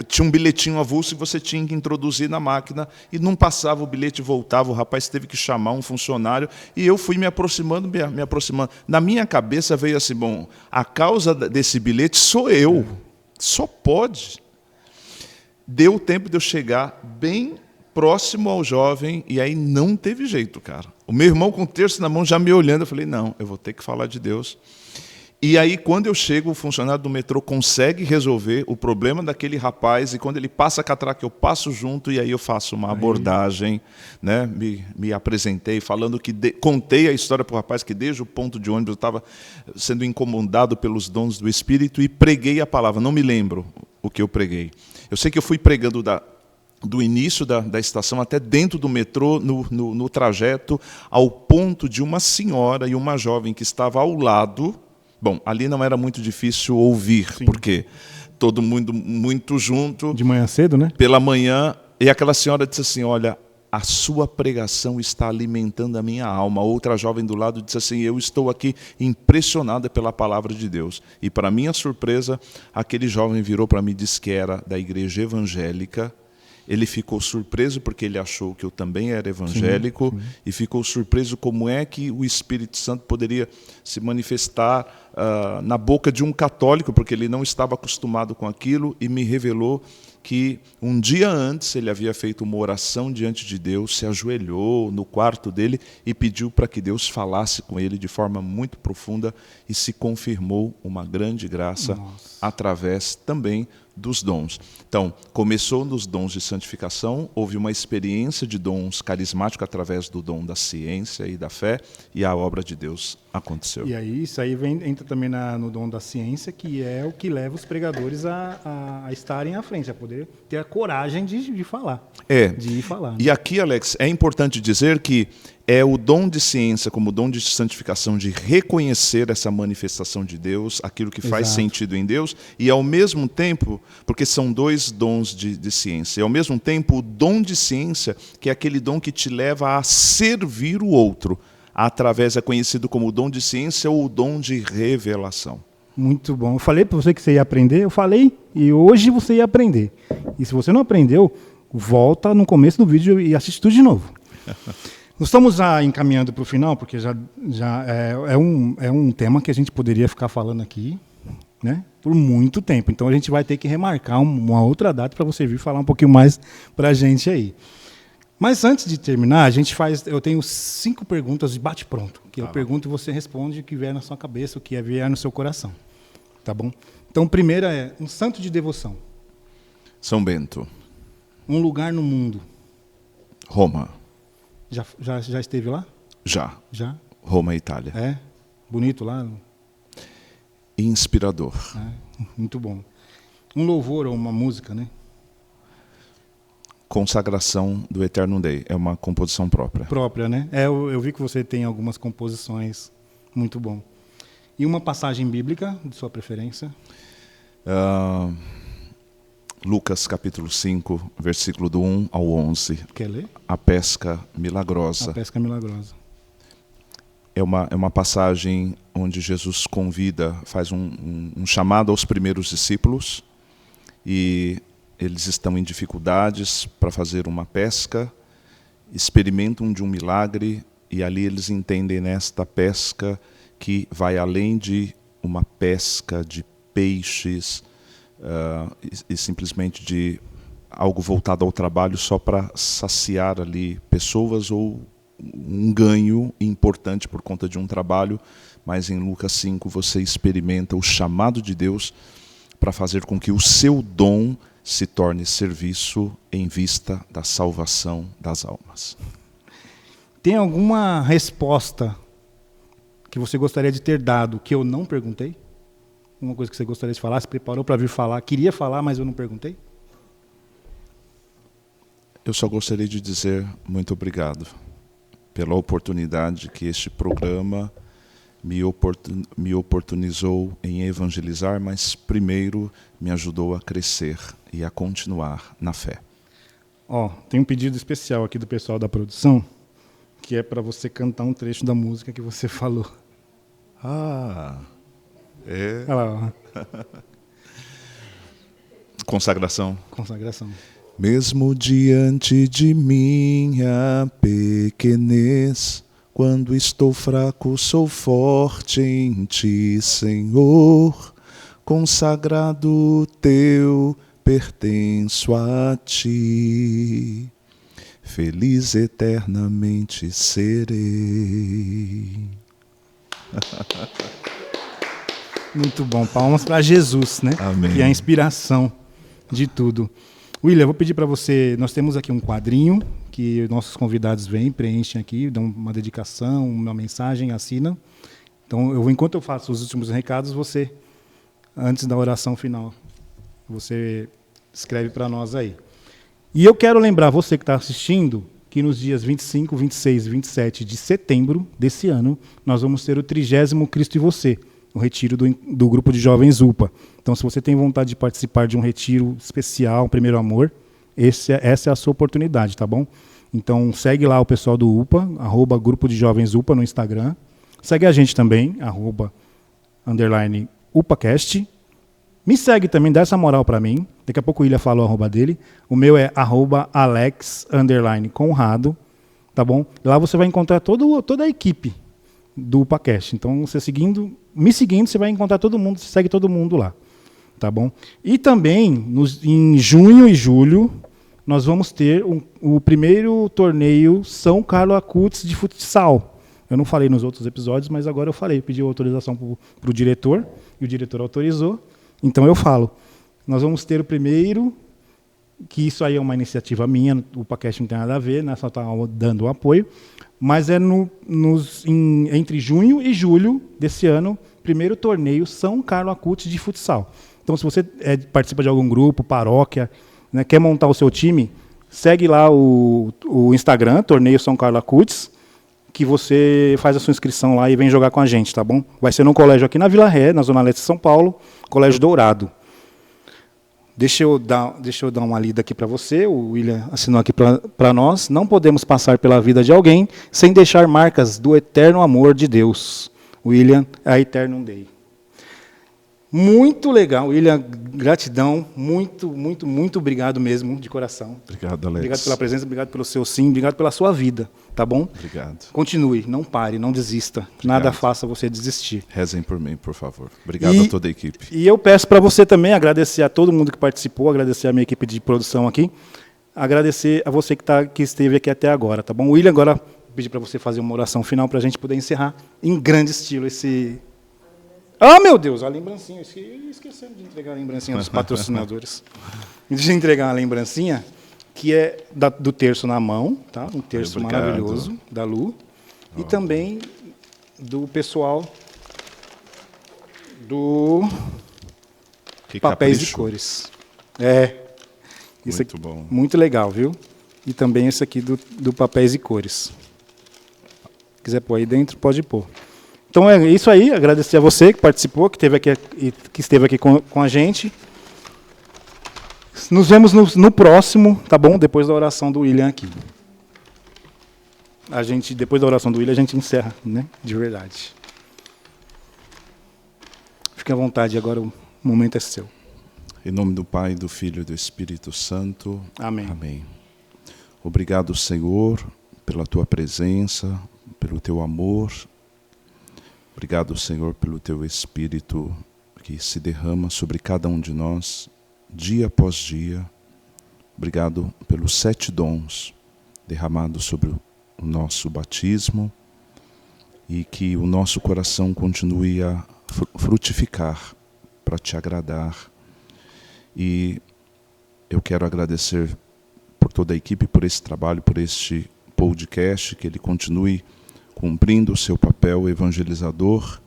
Tinha um bilhetinho avulso e você tinha que introduzir na máquina e não passava o bilhete, voltava, o rapaz teve que chamar um funcionário e eu fui me aproximando. Na minha cabeça veio assim, bom, a causa desse bilhete sou eu, só pode. Deu tempo de eu chegar bem próximo ao jovem e aí não teve jeito, cara. O meu irmão com o terço na mão já me olhando, eu falei, não, eu vou ter que falar de Deus. E aí quando eu chego, o funcionário do metrô consegue resolver o problema daquele rapaz e quando ele passa a catraca, eu passo junto e aí eu faço uma abordagem, né? Me apresentei falando que contei a história para o rapaz que desde o ponto de ônibus eu estava sendo incomodado pelos dons do Espírito e preguei a palavra, não me lembro o que eu preguei. Eu sei que eu fui pregando do início da estação até dentro do metrô, no trajeto, ao ponto de uma senhora e uma jovem que estava ao lado. Bom, ali não era muito difícil ouvir, porque todo mundo muito junto. De manhã cedo, né? Pela manhã, e aquela senhora disse assim, olha, a sua pregação está alimentando a minha alma. Outra jovem do lado disse assim, eu estou aqui impressionada pela palavra de Deus. E para minha surpresa, aquele jovem virou para mim e disse que era da igreja evangélica. Ele ficou surpreso porque ele achou que eu também era evangélico. Sim. E ficou surpreso como é que o Espírito Santo poderia se manifestar na boca de um católico, porque ele não estava acostumado com aquilo, e me revelou que um dia antes ele havia feito uma oração diante de Deus, se ajoelhou no quarto dele e pediu para que Deus falasse com ele de forma muito profunda e se confirmou uma grande graça através também dos dons. Então, começou nos dons de santificação, houve uma experiência de dons carismáticos através do dom da ciência e da fé, e a obra de Deus aconteceu. E aí, isso aí entra também no dom da ciência, que é o que leva os pregadores a estarem à frente, a poder ter a coragem de falar. De ir falar. E aqui, Alex, é importante dizer que é o dom de ciência como o dom de santificação, de reconhecer essa manifestação de Deus, aquilo que faz sentido em Deus, e ao mesmo tempo, porque são dois dons de ciência, e ao mesmo tempo o dom de ciência, que é aquele dom que te leva a servir o outro, através, é conhecido como o dom de ciência ou o dom de revelação. Muito bom. Eu falei para você que você ia aprender, eu falei, e hoje você ia aprender. E se você não aprendeu, volta no começo do vídeo e assiste tudo de novo. Nós estamos já encaminhando para o final, porque já é um tema que a gente poderia ficar falando aqui, né, por muito tempo. Então a gente vai ter que remarcar uma outra data para você vir falar um pouquinho mais para a gente aí. Mas antes de terminar, eu tenho 5 perguntas de bate-pronto, que eu pergunto e você responde o que vier na sua cabeça, o que vier no seu coração. Tá bom? Então, primeira é um santo de devoção. São Bento. Um lugar no mundo. Roma. Já esteve lá? Já. Já? Roma, Itália. É? Bonito lá? Inspirador. É, muito bom. Um louvor ou uma música, né? Consagração do Eternum Dei. É uma composição própria. Própria, né? Eu vi que você tem algumas composições. Muito bom. E uma passagem bíblica, de sua preferência? Lucas capítulo 5, versículo do 1 ao 11. Quer ler? A pesca milagrosa. A pesca milagrosa. É uma passagem onde Jesus faz um chamado aos primeiros discípulos, e eles estão em dificuldades para fazer uma pesca, experimentam de um milagre, e ali eles entendem nesta pesca que vai além de uma pesca de peixes, e simplesmente de algo voltado ao trabalho só para saciar ali pessoas ou um ganho importante por conta de um trabalho, mas em Lucas 5 você experimenta o chamado de Deus para fazer com que o seu dom se torne serviço em vista da salvação das almas. Tem alguma resposta que você gostaria de ter dado que eu não perguntei? Uma coisa que você gostaria de falar, se preparou para vir falar, queria falar, mas eu não perguntei? Eu só gostaria de dizer muito obrigado pela oportunidade que este programa me oportunizou em evangelizar, mas primeiro me ajudou a crescer e a continuar na fé. Tem um pedido especial aqui do pessoal da produção, que é para você cantar um trecho da música que você falou. É. Olha lá. Consagração. Consagração. Mesmo diante de minha pequenez, quando estou fraco, sou forte em ti, Senhor. Consagrado teu, pertenço a ti. Feliz eternamente serei. Muito bom. Palmas para Jesus, né? Amém. Que é a inspiração de tudo. William, eu vou pedir para você, nós temos aqui um quadrinho que nossos convidados vêm, preenchem aqui, dão uma dedicação, uma mensagem, assinam. Então, enquanto eu faço os últimos recados, você, antes da oração final, você escreve para nós aí. E eu quero lembrar você que está assistindo que nos dias 25, 26 e 27 de setembro desse ano, nós vamos ter o 30º Cristo e Você, o retiro do grupo de jovens UPA. Então, se você tem vontade de participar de um retiro especial, um primeiro amor, essa é a sua oportunidade, tá bom? Então, segue lá o pessoal do UPA, @grupo de jovens UPA no Instagram. Segue a gente também, @UPAcast. Me segue também, dá essa moral para mim. Daqui a pouco o William fala o arroba dele. O meu é @Alex_Conrado, tá bom? Lá você vai encontrar toda a equipe do UPAcast. Então, você me seguindo, você vai encontrar todo mundo, você segue todo mundo lá. Tá bom? E também, em junho e julho, nós vamos ter o primeiro torneio São Carlos Acutis de futsal. Eu não falei nos outros episódios, mas agora eu falei. Pedi autorização para o diretor, e o diretor autorizou. Então eu falo. Nós vamos ter o primeiro, que isso aí é uma iniciativa minha, o UPAcast não tem nada a ver, né, só está dando o apoio, mas é entre junho e julho desse ano, primeiro torneio São Carlos Acutis de futsal. Então, se você participa de algum grupo, paróquia, né, quer montar o seu time, segue lá o Instagram, Torneio São Carlos Acutis, que você faz a sua inscrição lá e vem jogar com a gente, tá bom? Vai ser num colégio aqui na Vila Ré, na Zona Leste de São Paulo, Colégio Dourado. Deixa eu dar uma lida aqui para você, o William assinou aqui para nós. Não podemos passar pela vida de alguém sem deixar marcas do eterno amor de Deus. William, a Eternum Dei. Muito legal. William, gratidão. Muito, muito, muito obrigado mesmo, de coração. Obrigado, Alex. Obrigado pela presença, obrigado pelo seu sim, obrigado pela sua vida, tá bom? Obrigado. Continue, não pare, não desista. Obrigado. Nada faça você desistir. Rezem por mim, por favor. Obrigado a toda a equipe. E eu peço para você também agradecer a todo mundo que participou, agradecer a minha equipe de produção aqui, agradecer a você que esteve aqui até agora, tá bom? William, agora pedir para você fazer uma oração final para a gente poder encerrar em grande estilo esse... Ah, meu Deus, a lembrancinha. Esqueci de entregar a lembrancinha dos patrocinadores. Deixa eu entregar uma lembrancinha que é do terço na mão, tá? Um terço maravilhoso da Lu. E também do pessoal do Papéis e Cores. Isso Muito aqui, bom. muito legal, viu? E também esse aqui do Papéis e Cores. Se quiser pôr aí dentro, pode pôr. Então é isso aí, agradecer a você que participou, que esteve aqui com a gente. Nos vemos no próximo, tá bom? Depois da oração do William aqui. Depois da oração do William, a gente encerra, né? De verdade. Fique à vontade, agora o momento é seu. Em nome do Pai, do Filho e do Espírito Santo. Amém. Amém. Obrigado, Senhor, pela tua presença, pelo teu amor. Obrigado, Senhor, pelo teu Espírito que se derrama sobre cada um de nós, dia após dia. Obrigado pelos 7 dons derramados sobre o nosso batismo e que o nosso coração continue a frutificar para te agradar. E eu quero agradecer por toda a equipe, por esse trabalho, por este podcast, que ele continue cumprindo o seu papel evangelizador.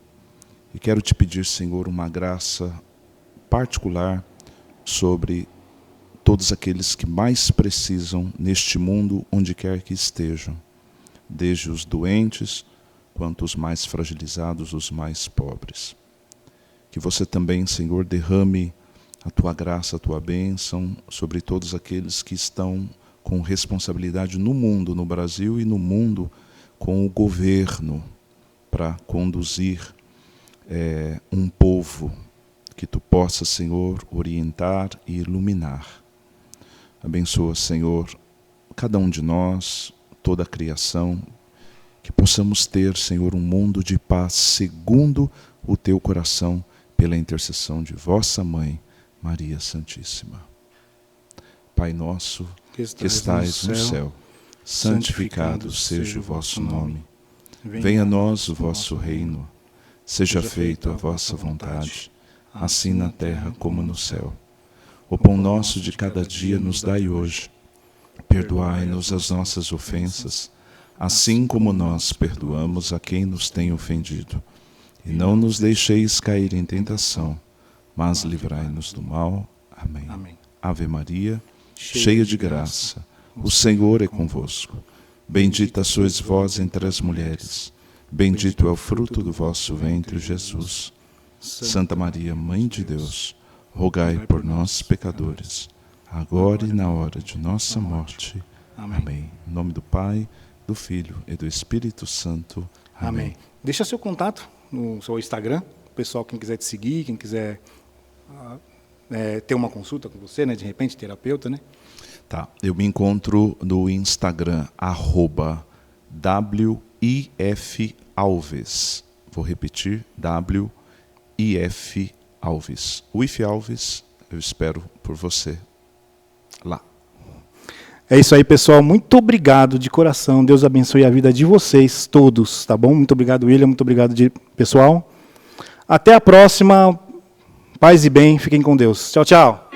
E quero te pedir, Senhor, uma graça particular sobre todos aqueles que mais precisam neste mundo, onde quer que estejam, desde os doentes, quanto os mais fragilizados, os mais pobres. Que você também, Senhor, derrame a tua graça, a tua bênção sobre todos aqueles que estão com responsabilidade no mundo, no Brasil e no mundo, com o governo, para conduzir um povo, que tu possa, Senhor, orientar e iluminar. Abençoa, Senhor, cada um de nós, toda a criação, que possamos ter, Senhor, um mundo de paz segundo o teu coração, pela intercessão de vossa Mãe, Maria Santíssima. Pai nosso, que estais no céu, santificado seja o vosso nome. Venha a nós o vosso reino. Seja feita a vossa vontade, assim na terra como no céu. O pão nosso de cada dia nos dai hoje. Perdoai-nos as nossas ofensas, assim como nós perdoamos a quem nos tem ofendido. E não nos deixeis cair em tentação, mas livrai-nos do mal. Amém. Amém. Ave Maria, cheia de graça, o Senhor é convosco. Bendita sois vós entre as mulheres. Bendito é o fruto do vosso ventre, Jesus. Santa Maria, Mãe de Deus, rogai por nós, pecadores, agora e na hora de nossa morte. Amém. Em nome do Pai, do Filho e do Espírito Santo. Amém. Deixa seu contato no seu Instagram, pessoal, quem quiser te seguir, quem quiser ter uma consulta com você, né, de repente, terapeuta, né? Tá, eu me encontro no Instagram, @WIF Vou repetir, WIF Alves. O IF Alves, eu espero por você lá. É isso aí, pessoal. Muito obrigado de coração. Deus abençoe a vida de vocês todos, tá bom? Muito obrigado, William. Muito obrigado, pessoal. Até a próxima. Paz e bem. Fiquem com Deus. Tchau, tchau.